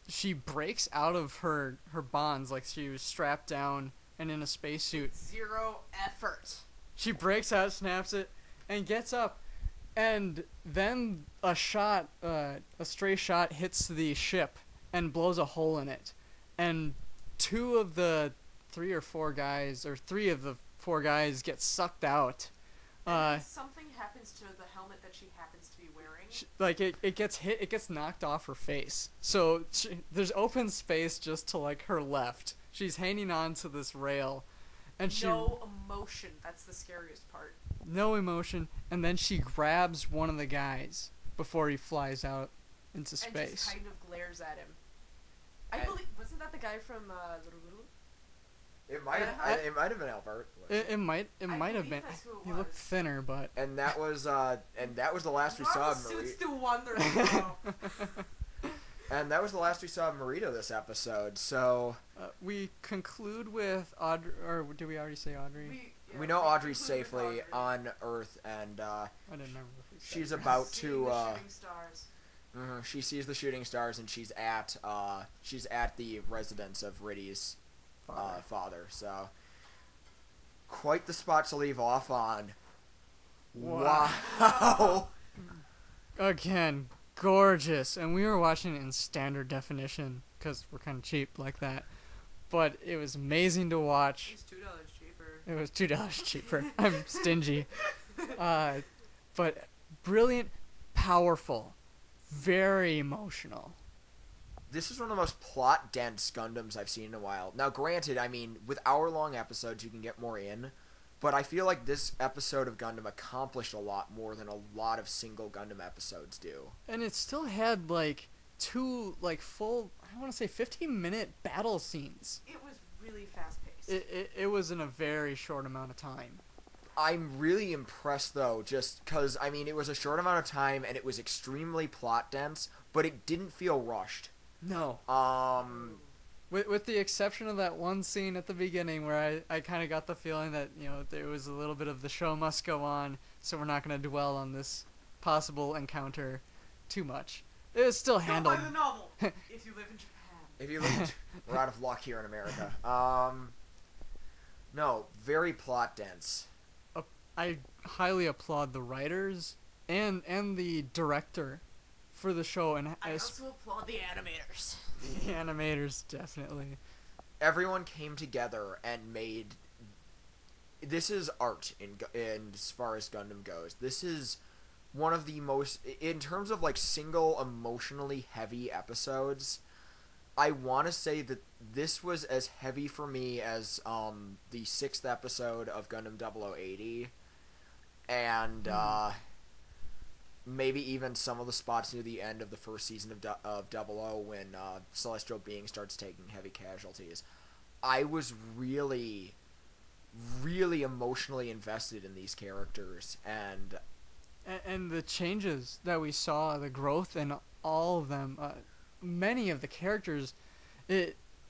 she breaks out of her bonds, like she was strapped down and in a spacesuit. Zero effort. She breaks out, snaps it, and gets up. And then a stray shot hits the ship and blows a hole in it. And three of the four guys get sucked out. And something happens to the helmet that she happens to be wearing. It gets knocked off her face. So there's open space just to like her left. She's hanging on to this rail. And no emotion. That's the scariest part. No emotion. And then she grabs one of the guys before he flies out into space. And just kind of glares at him. I believe, wasn't that the guy from Little? It might have been Albert. It might have been. He looked thinner, but. And that was the last we saw of Marita. Suits do wonders, bro. And that was the last we saw of Marita this episode. So we conclude with Audrey, or did we already say Audrey? We know Audrey's safely on Earth, and I didn't remember if we said she's about to. Shooting stars. She sees the shooting stars, and she's at the residence of Riddy's father. So quite the spot to leave off on. Wow. Again, gorgeous, and we were watching it in standard definition because we're kind of cheap like that. But it was amazing to watch. It's $2 cheaper. It was $2 cheaper. I'm stingy. But brilliant, powerful, very emotional. This is one of the most plot-dense Gundams I've seen in a while. Now, granted, I mean, with hour-long episodes, you can get more in, but I feel like this episode of Gundam accomplished a lot more than a lot of single Gundam episodes do. And it still had, like, two, like, full, I want to say 15-minute battle scenes. It was really fast-paced. It was in a very short amount of time. I'm really impressed, though, just because, I mean, it was a short amount of time, and it was extremely plot-dense, but it didn't feel rushed. No. With the exception of that one scene at the beginning where I kind of got the feeling that, you know, there was a little bit of the show must go on, so we're not going to dwell on this possible encounter too much. It was still handled. Don't buy the novel if you live in Japan. If you live, we're out of luck here in America. No, very plot-dense. I highly applaud the writers and the director for the show, and I also applaud the animators. The animators, definitely. Everyone came together and made. This is art in as far as Gundam goes. This is one of the most, in terms of like single emotionally heavy episodes. I want to say that this was as heavy for me as the 6th episode of Gundam 0080, and maybe even some of the spots near the end of the first season of 00 when Celestial Being starts taking heavy casualties. I was really, really emotionally invested in these characters, and the changes that we saw, the growth in all of them, many of the characters,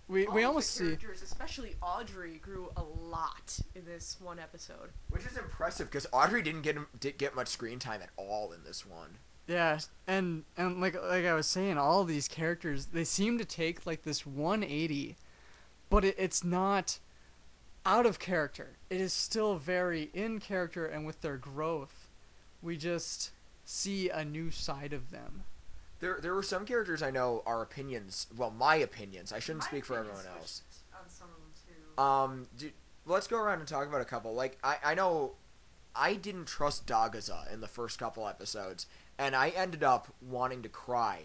we almost see, especially Audrey, grew a lot in this one episode, which is impressive because Audrey didn't get much screen time at all in this one. Yeah, and like I was saying, all these characters, they seem to take like this 180, but it's not out of character. It is still very in character, and with their growth, we just see a new side of them. There were some characters I know are opinions. Well, my opinions. I shouldn't speak for everyone else. On some of them too. Let's go around and talk about a couple. Like I know, I didn't trust Dagaza in the first couple episodes, and I ended up wanting to cry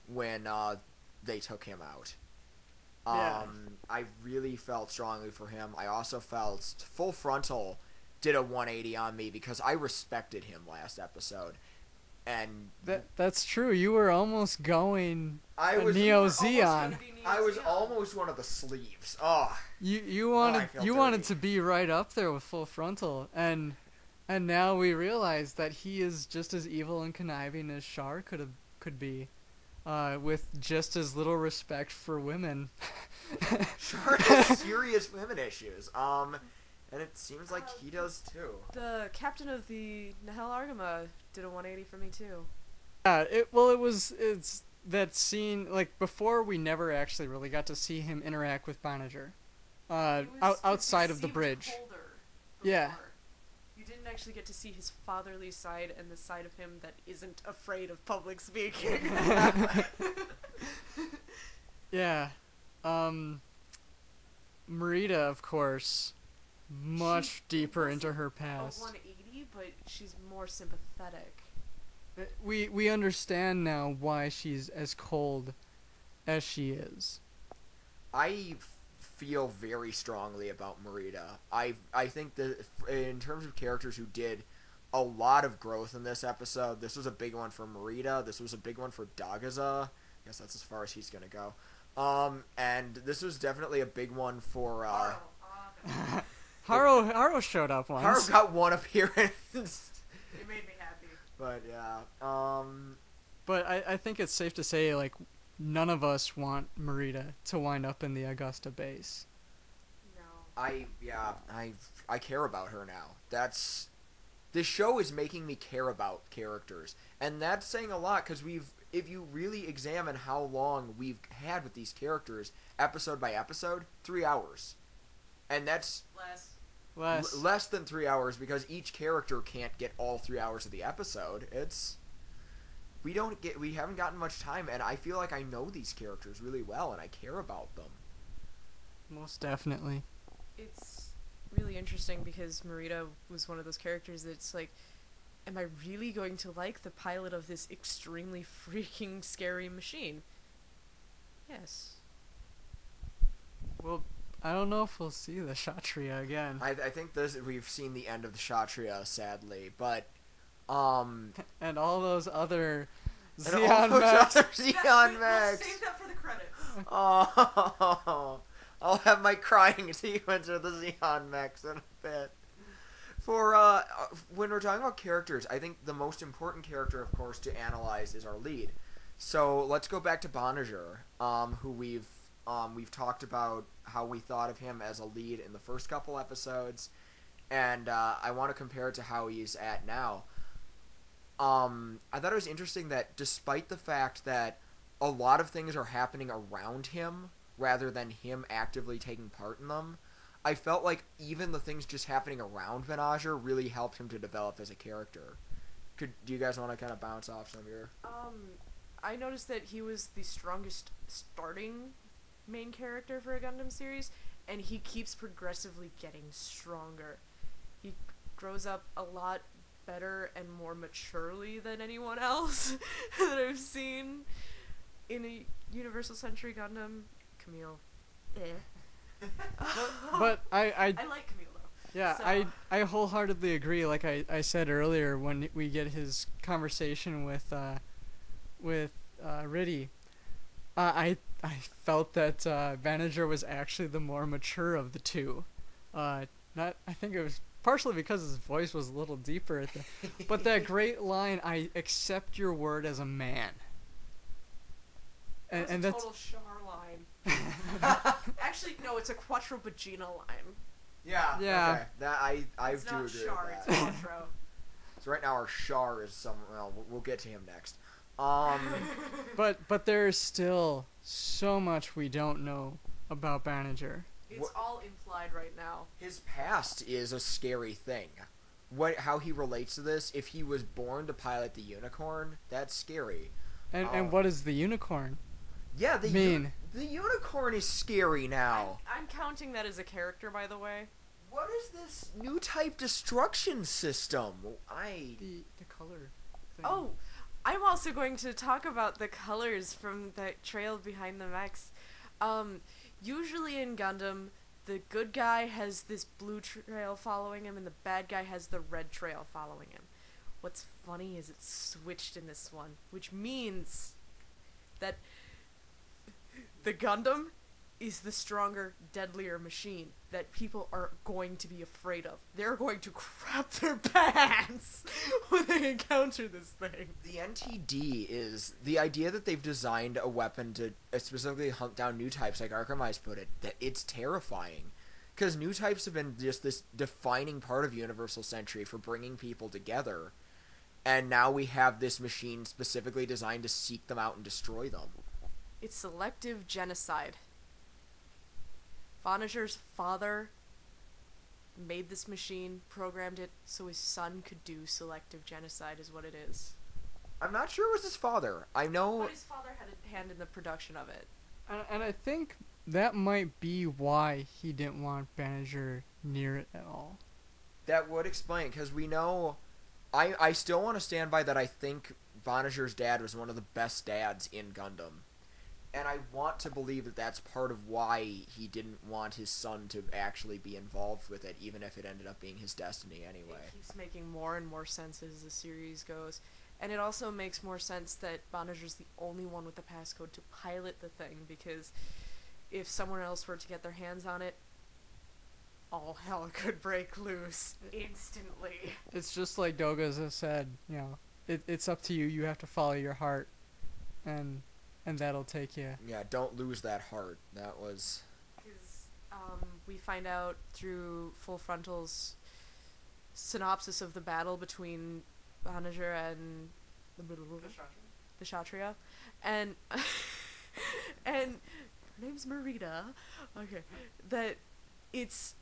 when they took him out. Yeah. I really felt strongly for him. I also felt Full Frontal did a 180 on me because I respected him last episode. And that's true. You were almost going Neo Zeon. I was almost one of the sleeves. Oh. You wanted to be right up there with Full Frontal, and now we realize that he is just as evil and conniving as Char could be. with just as little respect for women. Sure has serious women issues. And it seems like he does too. The captain of the Nahel Argama did a 180 for me too. Yeah, it's that scene, like, before we never actually really got to see him interact with Bonager. Outside of the bridge. Yeah. You didn't actually get to see his fatherly side and the side of him that isn't afraid of public speaking. Yeah. Marita, of course, much deeper into her past. A 180, but she's more sympathetic. We understand now why she's as cold as she is. I feel very strongly about Marita. I think that in terms of characters who did a lot of growth in this episode, this was a big one for Marita. This was a big one for Dagaza. I guess that's as far as he's gonna go. And this was definitely a big one for Haro showed up once. Haro got one appearance. It made me happy. But yeah. But I think it's safe to say, like, none of us want Marita to wind up in the Augusta base. No. I care about her now. This show is making me care about characters, and that's saying a lot because if you really examine how long we've had with these characters, episode by episode, 3 hours, and that's less than 3 hours because each character can't get all 3 hours of the episode. We haven't gotten much time, and I feel like I know these characters really well, and I care about them. Most definitely. It's really interesting because Marita was one of those characters that's like, am I really going to like the pilot of this extremely freaking scary machine? Yes. Well, I don't know if we'll see the Kshatriya again. I think we've seen the end of the Kshatriya, sadly, but and all those other and all Xeon those Max. other Xeon Max. We'll save that for the credits. Oh, I'll have my crying sequence with the Xeon Max in a bit. For when we're talking about characters, I think the most important character, of course, to analyze is our lead. So let's go back to Bonager, who we've talked about how we thought of him as a lead in the first couple episodes, and I want to compare it to how he's at now. I thought it was interesting that despite the fact that a lot of things are happening around him rather than him actively taking part in them, I felt like even the things just happening around Bonager really helped him to develop as a character. Do you guys want to kind of bounce off some of your... I noticed that he was the strongest starting main character for a Gundam series, and he keeps progressively getting stronger. He grows up a lot better and more maturely than anyone else that I've seen in a Universal Century Gundam. Camille. But I like Camille though. Yeah, So- I wholeheartedly agree. Like I said earlier, when we get his conversation with Riddy, I felt that Vanager was actually the more mature of the two. I think it was partially because his voice was a little deeper at the, but that great line, "I accept your word as a man." And that's total Char line. Actually, no, it's a Quattro Bagina line. Yeah. Yeah. Okay. That I It's do not agree Char, with it's that. Quattro. So right now our Char is some. Well, we'll get to him next. but there's still so much we don't know about Vanager. It's all implied right now. His past is a scary thing. How he relates to this? If he was born to pilot the Unicorn, that's scary. And what is the Unicorn? Yeah, the Unicorn is scary now. I'm counting that as a character, by the way. What is this new type destruction system? The color thing. Oh, I'm also going to talk about the colors from the trail behind the mechs. Usually in Gundam, the good guy has this blue trail following him, and the bad guy has the red trail following him. What's funny is it's switched in this one, which means that the Gundam is the stronger, deadlier machine that people are going to be afraid of. They're going to crap their pants when they encounter this thing. The NTD is the idea that they've designed a weapon to specifically hunt down new types, like Arcemise put it, that it's terrifying. Because new types have been just this defining part of Universal Century for bringing people together. And now we have this machine specifically designed to seek them out and destroy them. It's selective genocide. Vonager's father made this machine, programmed it so his son could do selective genocide, is what it is. I'm not sure it was his father. I know... But his father had a hand in the production of it. And I think that might be why he didn't want Banagher near it at all. That would explain, because we know... I still want to stand by that I think Vonager's dad was one of the best dads in Gundam. And I want to believe that that's part of why he didn't want his son to actually be involved with it, even if it ended up being his destiny anyway. It keeps making more and more sense as the series goes. And it also makes more sense that Vonager's the only one with the passcode to pilot the thing, because if someone else were to get their hands on it, all hell could break loose instantly. It's just like Dogaza said, you know, it's up to you. You have to follow your heart, and that'll take you. Yeah, don't lose that heart. That was... Because we find out through Full Frontal's synopsis of the battle between Vonager and the Kshatriya, and and her name's Marita. Okay, that it's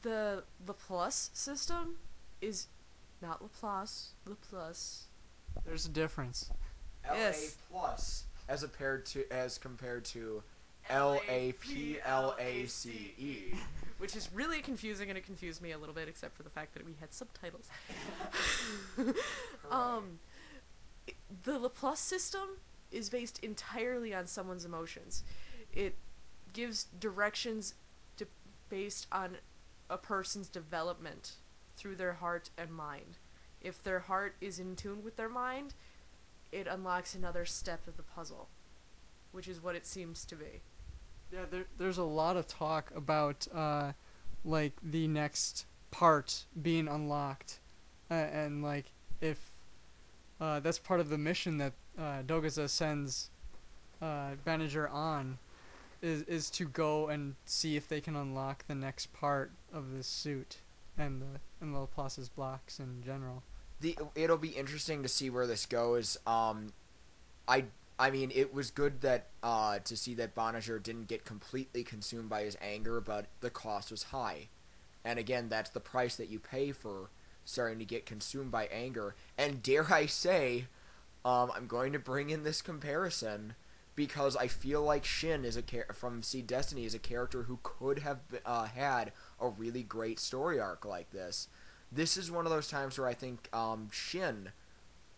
the Laplace system is not Laplace. Laplace. There's a difference. Yes. LA plus as compared to LAPLACE. Which is really confusing, and it confused me a little bit, except for the fact that we had subtitles. The Laplace system is based entirely on someone's emotions. It gives directions based on a person's development through their heart and mind. If their heart is in tune with their mind, it unlocks another step of the puzzle, which is what it seems to be. Yeah, there's a lot of talk about like the next part being unlocked, and like if that's part of the mission that Dogaza sends Banagher on, is to go and see if they can unlock the next part of this suit and the Laplace's blocks in general. It'll be interesting to see where this goes. I mean, it was good that to see that Banagher didn't get completely consumed by his anger, but the cost was high. And again, that's the price that you pay for starting to get consumed by anger. And dare I say, I'm going to bring in this comparison because I feel like Shin from Seed Destiny is a character who could have had a really great story arc like this. This is one of those times where I think Shin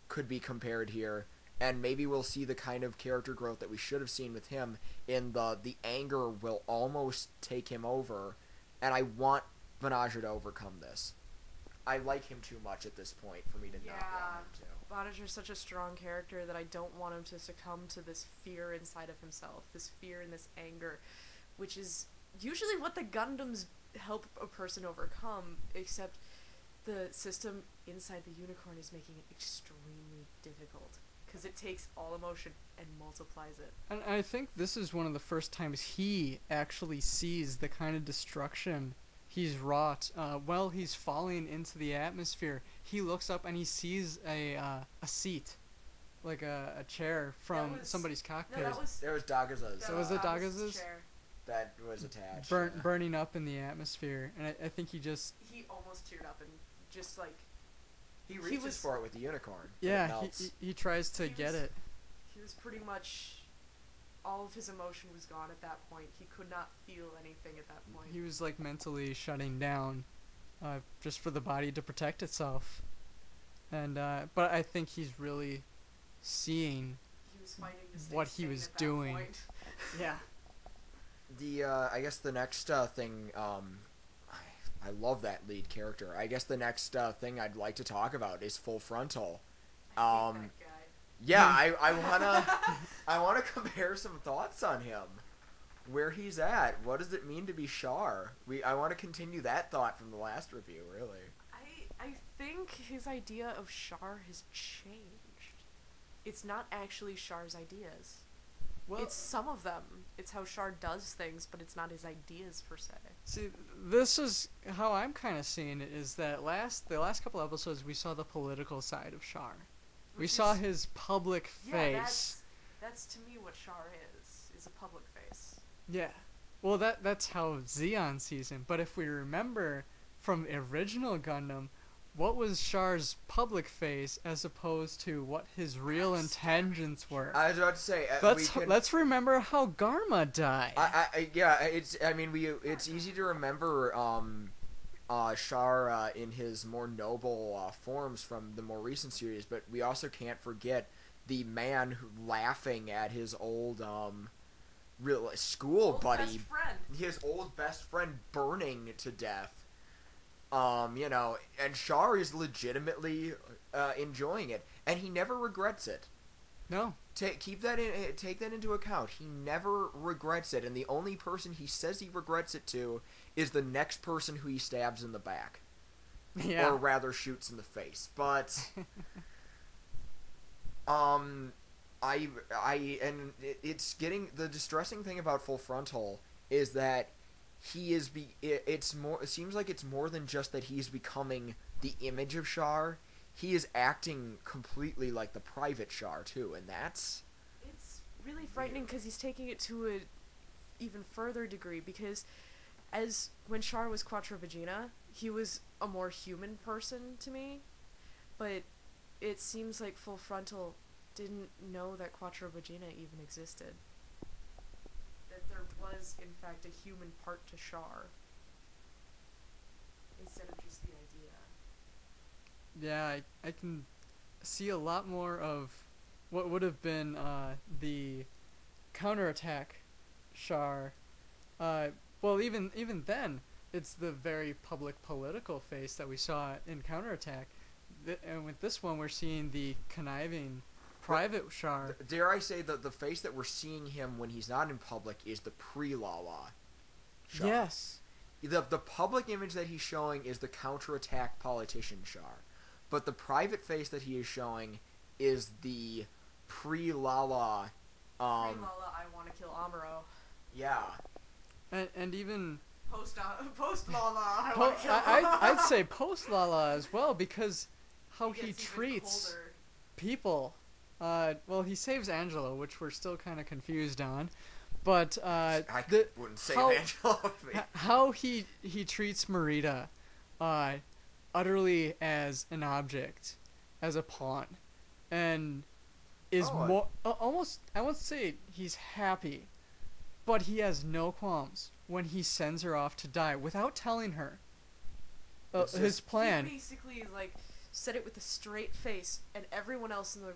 could be compared here. And maybe we'll see the kind of character growth that we should have seen with him in the anger will almost take him over. And I want Banagher to overcome this. I like him too much at this point for me to not want him to. Banagher's such a strong character that I don't want him to succumb to this fear inside of himself. This fear and this anger, which is usually what the Gundams help a person overcome, except the system inside the Unicorn is making it extremely difficult. Because it takes all emotion and multiplies it. And I think this is one of the first times he actually sees the kind of destruction he's wrought. While he's falling into the atmosphere, he looks up and he sees a seat, like a chair from somebody's cockpit. No, there was Dagaza's. So was it Dagaza's? That was attached. Burning up in the atmosphere. And I think he almost teared up and just like... He reaches for it with the unicorn. Yeah, he tries to get it. He was pretty much... all of his emotion was gone at that point. He could not feel anything at that point. He was like mentally shutting down, just for the body to protect itself. And but I think he's really seeing what he was doing. Yeah. I guess the next thing, I love that lead character. I guess the next thing I'd like to talk about is Full Frontal. I hate that guy. Yeah, I wanna compare some thoughts on him. where he's at. What does it mean to be Char? I want to continue that thought from the last review, really. I think his idea of Char has changed. It's not actually Char's ideas. Well, It's some of them. It's how Char does things, but it's not his ideas per se. see, this is how I'm kind of seeing it. Is that the last couple episodes we saw the political side of Char. We Which saw is- his public face. That's to me what Char is a public face. Yeah. Well, that's how Zeon sees him. But if we remember from original Gundam, what was Char's public face as opposed to what his real intentions were? I was about to say, Let's remember how Garma died. It's easy to remember Char in his more noble forms from the more recent series, but we also can't forget the man laughing at his old real school buddy, Best friend. his old best friend burning to death. And Char is legitimately enjoying it, and he never regrets it. No. Take that into account. He never regrets it, and the only person he says he regrets it to is the next person who he stabs in the back, Yeah. or rather shoots in the face. But it's getting, the distressing thing about Full Frontal is that it seems like it's more than just that he's becoming the image of Char. He is acting completely like the private Char too, and that's It's really frightening because he's taking it to a even further degree, because as when Char was Quattro Vagina, he was a more human person to me, but it seems like Full Frontal didn't know that Quattro Vagina even existed. That there was, in fact, a human part to Char, instead of just the idea. Yeah, I can see a lot more of what would have been the counterattack Char. Well, even then, it's the very public political face that we saw in counterattack. And with this one, we're seeing the conniving private Char. dare I say that the face that we're seeing him when he's not in public is the pre-Lala Char. Yes. The public image that he's showing is the counterattack politician Char, but the private face that he is showing is the pre-Lala. Lala, I want to kill Amuro. Yeah. And even Post Lala, I want to kill I'd say post Lala as well, because how he gets even treats colder. people. Well, he saves Angelo, which we're still kind of confused on, but I wouldn't say how- Angelo with me. how he treats Marita, utterly as an object, as a pawn, and is more almost, I won't say he's happy, but he has no qualms when he sends her off to die without telling her his plan. He basically said it with a straight face, and everyone else in the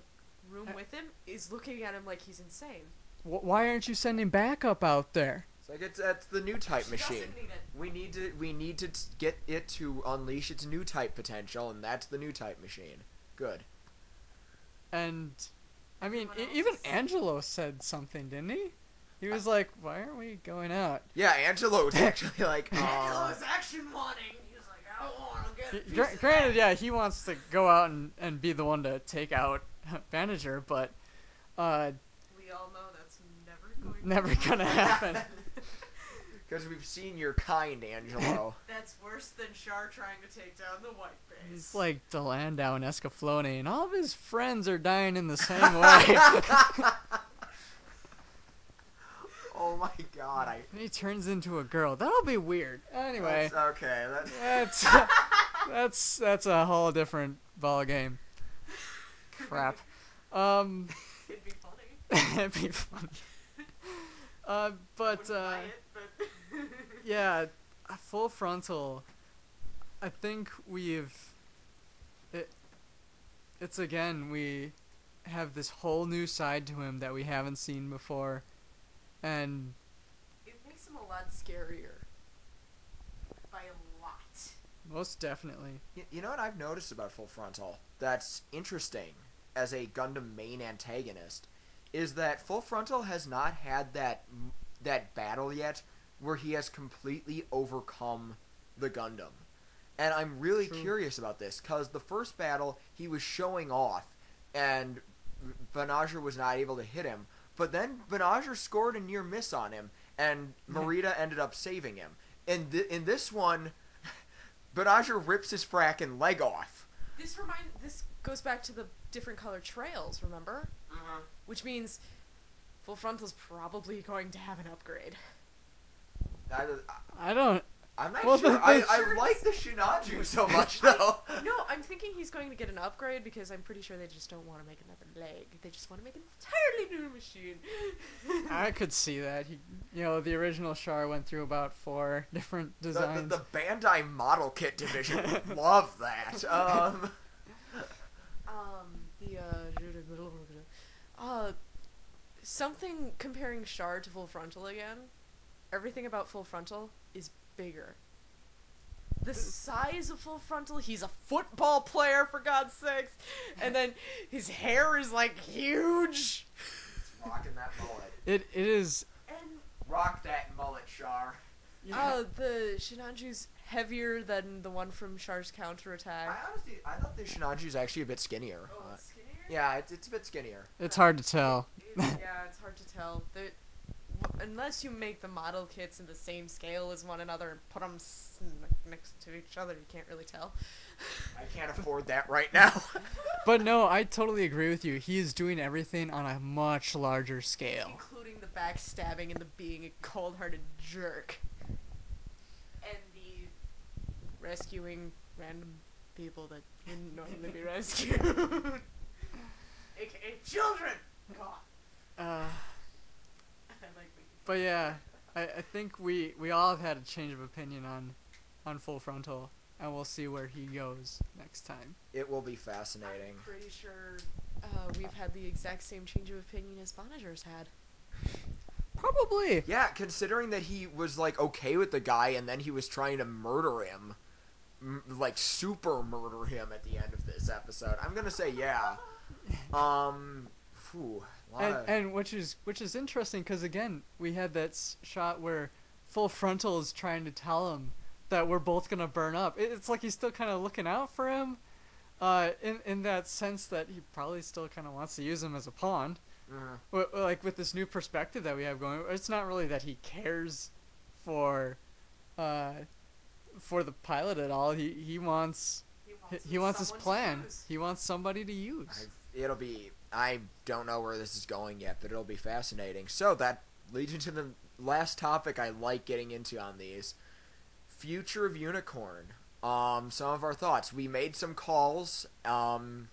room with him is looking at him like he's insane. Why aren't you sending backup out there? It's like that's the new type She machine. doesn't need it. We need to get it to unleash its new type potential, and that's the new type machine. Good. And I mean, Everyone else even is- Angelo said something, didn't he? He was like, "Why aren't we going out?" Yeah, Angelo was actually like, Angelo's action wanting. He was like, I want to get a piece of Granted, that. yeah, he wants to go out and be the one to take out Bandager, but We all know that's never gonna happen. because we've seen your kind, Angelo. That's worse than Char trying to take down the white base. He's like Delandau and Escaflowne, and all of his friends are dying in the same way. Oh my god, And he turns into a girl. That'll be weird. Anyway, That's okay. that's a whole different ball game. Crap. It'd be funny. It'd be funny. But Wouldn't buy it, but yeah, a Full Frontal. I think it's again, we have this whole new side to him that we haven't seen before, and it makes him a lot scarier. By a lot. most definitely. You know what I've noticed about Full Frontal that's interesting as a Gundam main antagonist is that Full Frontal has not had that battle yet where he has completely overcome the Gundam. And I'm really curious about this, because the first battle, he was showing off, and Banagher was not able to hit him. But then Banagher scored a near miss on him, and Marita ended up saving him. In this one, Banagher rips his frackin' leg off. This goes back to the different color trails, remember? Uh-huh. Which means Full Frontal's probably going to have an upgrade. I don't. I'm not Well, sure. I like the Shinaju so much, though. No, I'm thinking he's going to get an upgrade because I'm pretty sure they just don't want to make another leg. They just want to make an entirely new machine. I could see that. The original Char went through about 4 different designs. The Bandai model kit division would love that. Something comparing Char to Full Frontal again. Everything about Full Frontal is bigger. The size of Full Frontal, he's a football player for God's sakes, and then his hair is like huge. It's rocking that mullet. It is. And rock that mullet, Char. the Shinaju's heavier than the one from Char's counterattack. I thought the Shinaju's actually a bit skinnier. Oh, it's skinnier? Yeah, it's a bit skinnier. It's hard to tell. It's hard to tell. Unless you make the model kits in the same scale as one another and put them next to each other, you can't really tell. I can't afford that right now. But no, I totally agree with you. He is doing everything on a much larger scale. Including the backstabbing and the being a cold-hearted jerk. And the rescuing random people that wouldn't normally be rescued. AKA children! God. But yeah, I think we all have had a change of opinion on Full Frontal, and we'll see where he goes next time. It will be fascinating. I'm pretty sure we've had the exact same change of opinion as Banagher's had. Probably. Yeah, considering that he was like okay with the guy and then he was trying to murder him, like super murder him at the end of this episode. I'm gonna say yeah. And which is interesting because again we had that shot where Full Frontal is trying to tell him that we're both gonna burn up. It's like he's still kind of looking out for him, in that sense that he probably still kind of wants to use him as a pawn. Like with this new perspective that we have going, it's not really that he cares for the pilot at all. He wants his plan. He wants somebody to use. I don't know where this is going yet, but it'll be fascinating. So that leads into the last topic I like getting into on these. Future of Unicorn. Some of our thoughts. We made some calls. Some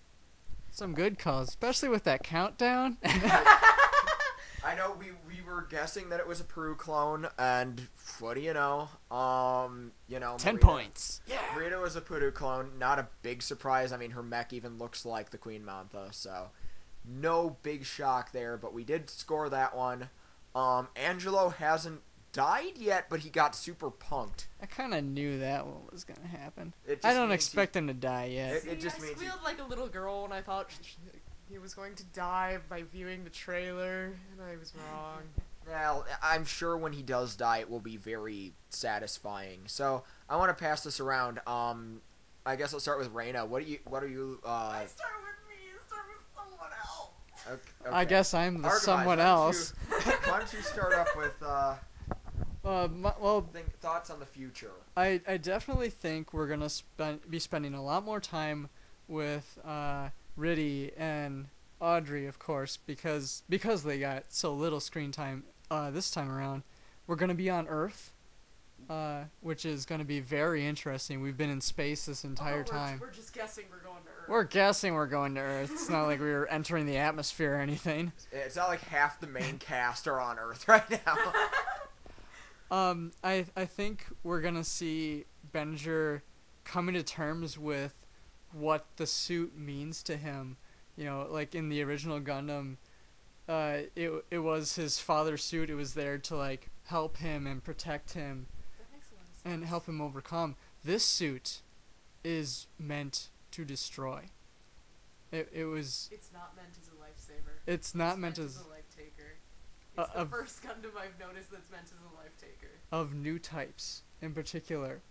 good calls, especially with that countdown. I know we were guessing that it was a Peru clone, and what do you know? 10 points. Yeah. Rita was a Peru clone. Not a big surprise. I mean, her mech even looks like the Queen Mantha, so no big shock there. But we did score that one. Angelo hasn't died yet, but he got super punked. I kind of knew that what was gonna happen. I don't expect him to die yet. It just I means squealed like a little girl when I thought he was going to die by viewing the trailer, and I was wrong. Well, I'm sure when he does die, it will be very satisfying. So I want to pass this around. I guess I'll start with Rena. What are you? I start with me. Start with someone else. Okay. I guess I'm the Arcemise, someone else. Why don't you start up with thoughts on the future? I definitely think we're gonna be spending a lot more time with Riddy and Audrey, of course, because they got so little screen time this time around. We're gonna be on Earth, which is gonna be very interesting. We've been in space this entire time. We're just guessing we're going to Earth. We're guessing we're going to Earth. It's not like we were entering the atmosphere or anything. It's not like half the main cast are on Earth right now. I think we're gonna see Benjer coming to terms with what the suit means to him. Like in the original Gundam, it was his father's suit. It was there to like help him and protect him, That makes a lot of sense. and help him overcome. This suit is meant to destroy. It's It's not meant as a lifesaver. It's not meant as a life taker. It's the first Gundam I've noticed that's meant as a life taker. Of new types in particular.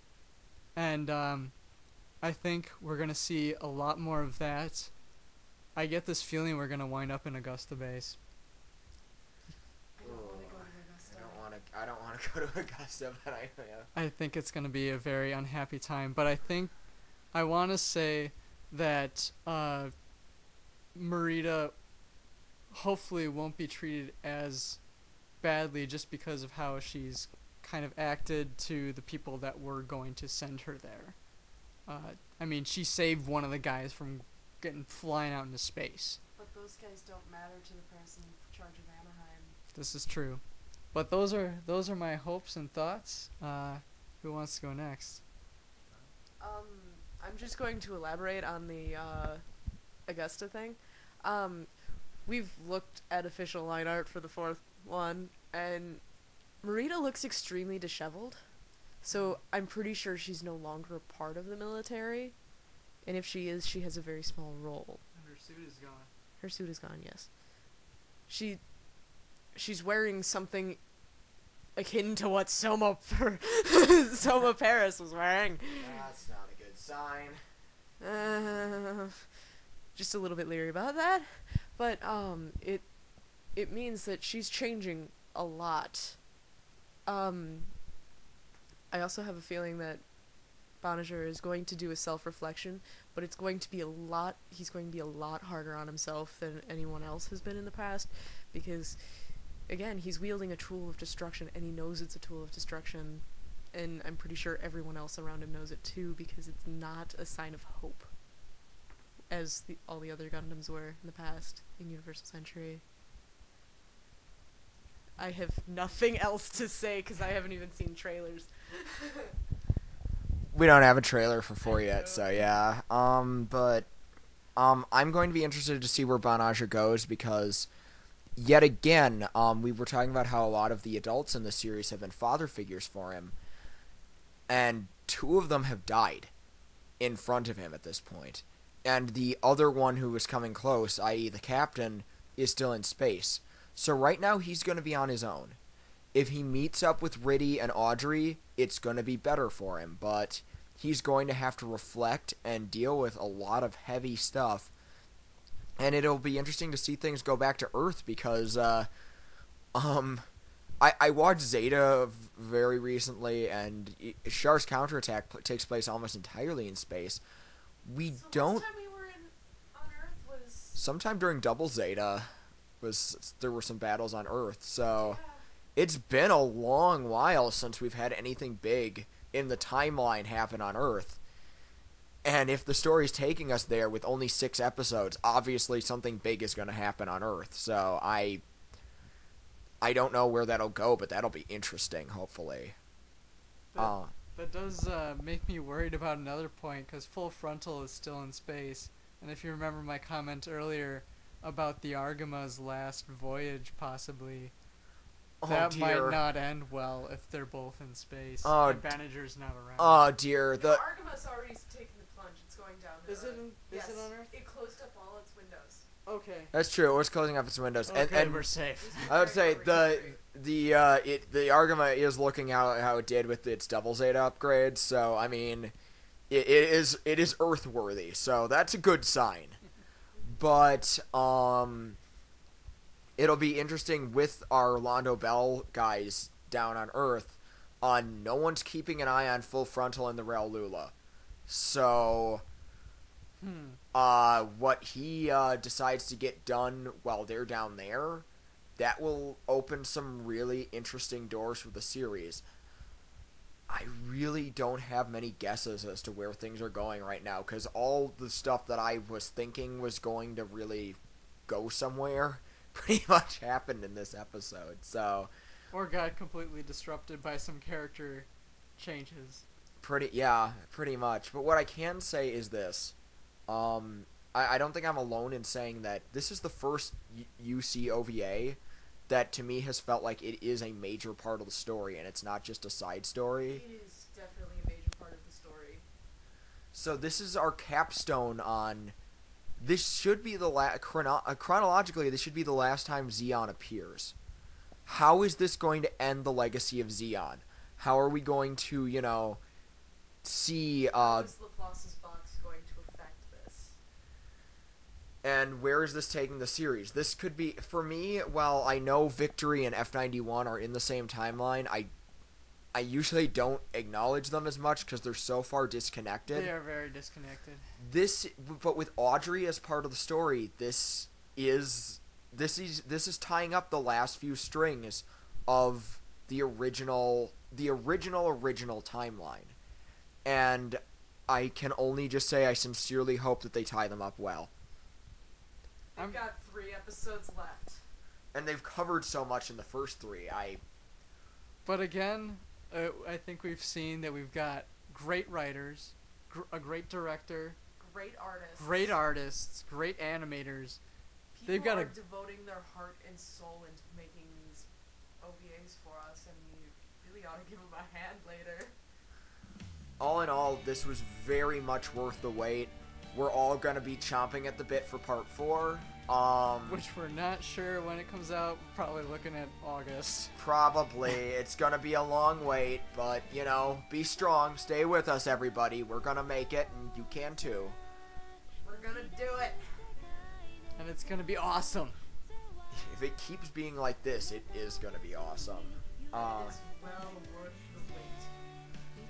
And I think we're going to see a lot more of that. I get this feeling we're going to wind up in Augusta Base. I don't want to go to Augusta, but I think it's going to be a very unhappy time. But I want to say that Marita hopefully won't be treated as badly just because of how she's kind of acted to the people that were going to send her there. I mean, she saved one of the guys from flying out into space. But those guys don't matter to the person in charge of Anaheim. This is true. But those are my hopes and thoughts. Who wants to go next? I'm just going to elaborate on the Augusta thing. We've looked at official line art for the fourth one, and Marita looks extremely disheveled. So I'm pretty sure she's no longer a part of the military. And if she is, she has a very small role. And her suit is gone. Her suit is gone, yes. She's wearing something akin to what Soma Paris was wearing. That's not a good sign. Just a little bit leery about that. But it means that she's changing a lot. I also have a feeling that Banagher is going to do a self-reflection, but he's going to be a lot harder on himself than anyone else has been in the past, because, again, he's wielding a tool of destruction, and he knows it's a tool of destruction, and I'm pretty sure everyone else around him knows it too, because it's not a sign of hope, as all the other Gundams were in the past in Universal Century. I have nothing else to say, because I haven't even seen trailers. We don't have a trailer for 4 yet, so yeah. But I'm going to be interested to see where Banagher goes, because yet again, we were talking about how a lot of the adults in the series have been father figures for him, and 2 of them have died in front of him at this point. And the other one who was coming close, i.e. the captain, is still in space. So right now he's going to be on his own. If he meets up with Riddy and Audrey, it's going to be better for him, but he's going to have to reflect and deal with a lot of heavy stuff. And it'll be interesting to see things go back to Earth, because I watched Zeta very recently, and Char's counterattack takes place almost entirely in space. Last time we were on Earth was sometime during Double Zeta. There were some battles on Earth, so it's been a long while since we've had anything big in the timeline happen on Earth. And if the story's taking us there with only 6 episodes, obviously something big is going to happen on Earth. So I don't know where that'll go, but that'll be interesting, hopefully. That does make me worried about another point, because Full Frontal is still in space. And if you remember my comment earlier about the Argama's last voyage, possibly, that might not end well if they're both in space and Banagher's not around. Oh dear, the Argama's already taken the plunge. It's going down. Is it on Earth? It closed up all its windows. Okay. That's true. It was closing up its windows, okay, and we're safe. I would say the Argama is looking how it did with its Double Zeta upgrades. So I mean, it is Earth-worthy. So that's a good sign. But it'll be interesting with our Londo Bell guys down on Earth. No one's keeping an eye on Full Frontal and the Rail Lula. So what he decides to get done while they're down there, that will open some really interesting doors for the series. I really don't have many guesses as to where things are going right now, because all the stuff that I was thinking was going to really go somewhere pretty much happened in this episode. So, or got completely disrupted by some character changes. Pretty much. But what I can say is this. I don't think I'm alone in saying that this is the first UC OVA that to me has felt like it is a major part of the story, and it's not just a side story. It is definitely a major part of the story. So this is our capstone on... This should be the chronologically, this should be the last time Zeon appears. how is this going to end the legacy of Xeon? How are we going to, see How is Laplace's box going to affect this? and where is this taking the series? This could be, for me, while I know Victory and F91 are in the same timeline, I usually don't acknowledge them as much because they're so far disconnected. They are very disconnected. But with Audrey as part of the story, this is tying up the last few strings of the original timeline. And I can only just say I sincerely hope that they tie them up well. We've got 3 episodes left. And they've covered so much in the first 3. But again, I think we've seen that we've got great writers, a great director, Great artists, great animators. People They've got are devoting their heart and soul into making these OVAs for us, and we really ought to give them a hand later. All in all, this was very much worth the wait. We're all going to be chomping at the bit for part 4. Which we're not sure when it comes out. We're probably looking at August. Probably. It's going to be a long wait, but, be strong. Stay with us, everybody. We're going to make it, and you can too. We're gonna do it. And it's gonna be awesome. If it keeps being like this, it is going to be awesome. It's well worth the wait.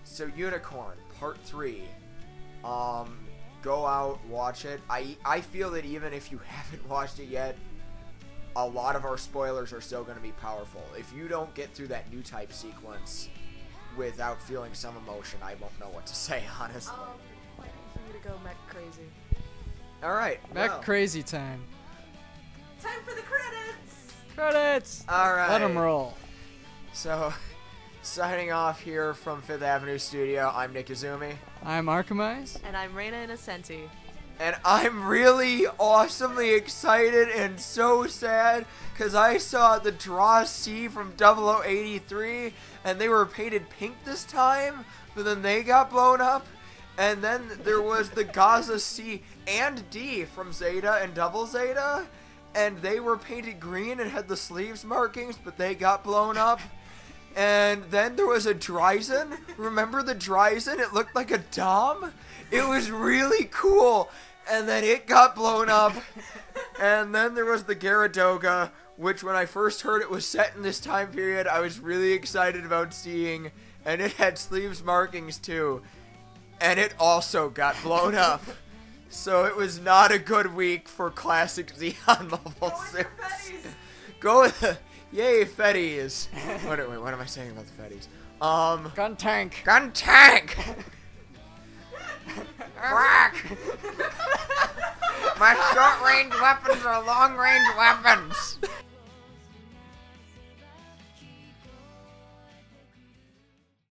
So Unicorn, part 3. Go out, watch it. I feel that even if you haven't watched it yet, a lot of our spoilers are still going to be powerful. If you don't get through that new type sequence without feeling some emotion, I won't know what to say, honestly. Plan for you to go mech crazy. Alright, Back crazy time. Time for the credits! Credits! Alright. Let them roll. So, signing off here from 5th Avenue Studio, I'm Nick Izumi. I'm Arcemise. And I'm Rena and Innocenti. And I'm really awesomely excited and so sad because I saw the Draw C from 0083 and they were painted pink this time, but then they got blown up. And then there was the Gaza C and D from Zeta and Double Zeta, and they were painted green and had the sleeves markings, but they got blown up. And then there was a Dryzen. Remember the Dryzen? It looked like a Dom. It was really cool. And then it got blown up. And then there was the Gyaradoga, which when I first heard it was set in this time period, I was really excited about seeing. And it had sleeves markings too. And it also got blown up. So it was not a good week for classic Xeon mobile suits. Go with the... Yay, Fetties! What am I saying about the Fetties? Gun tank! Gun tank! Crack! My short-range weapons are long-range weapons!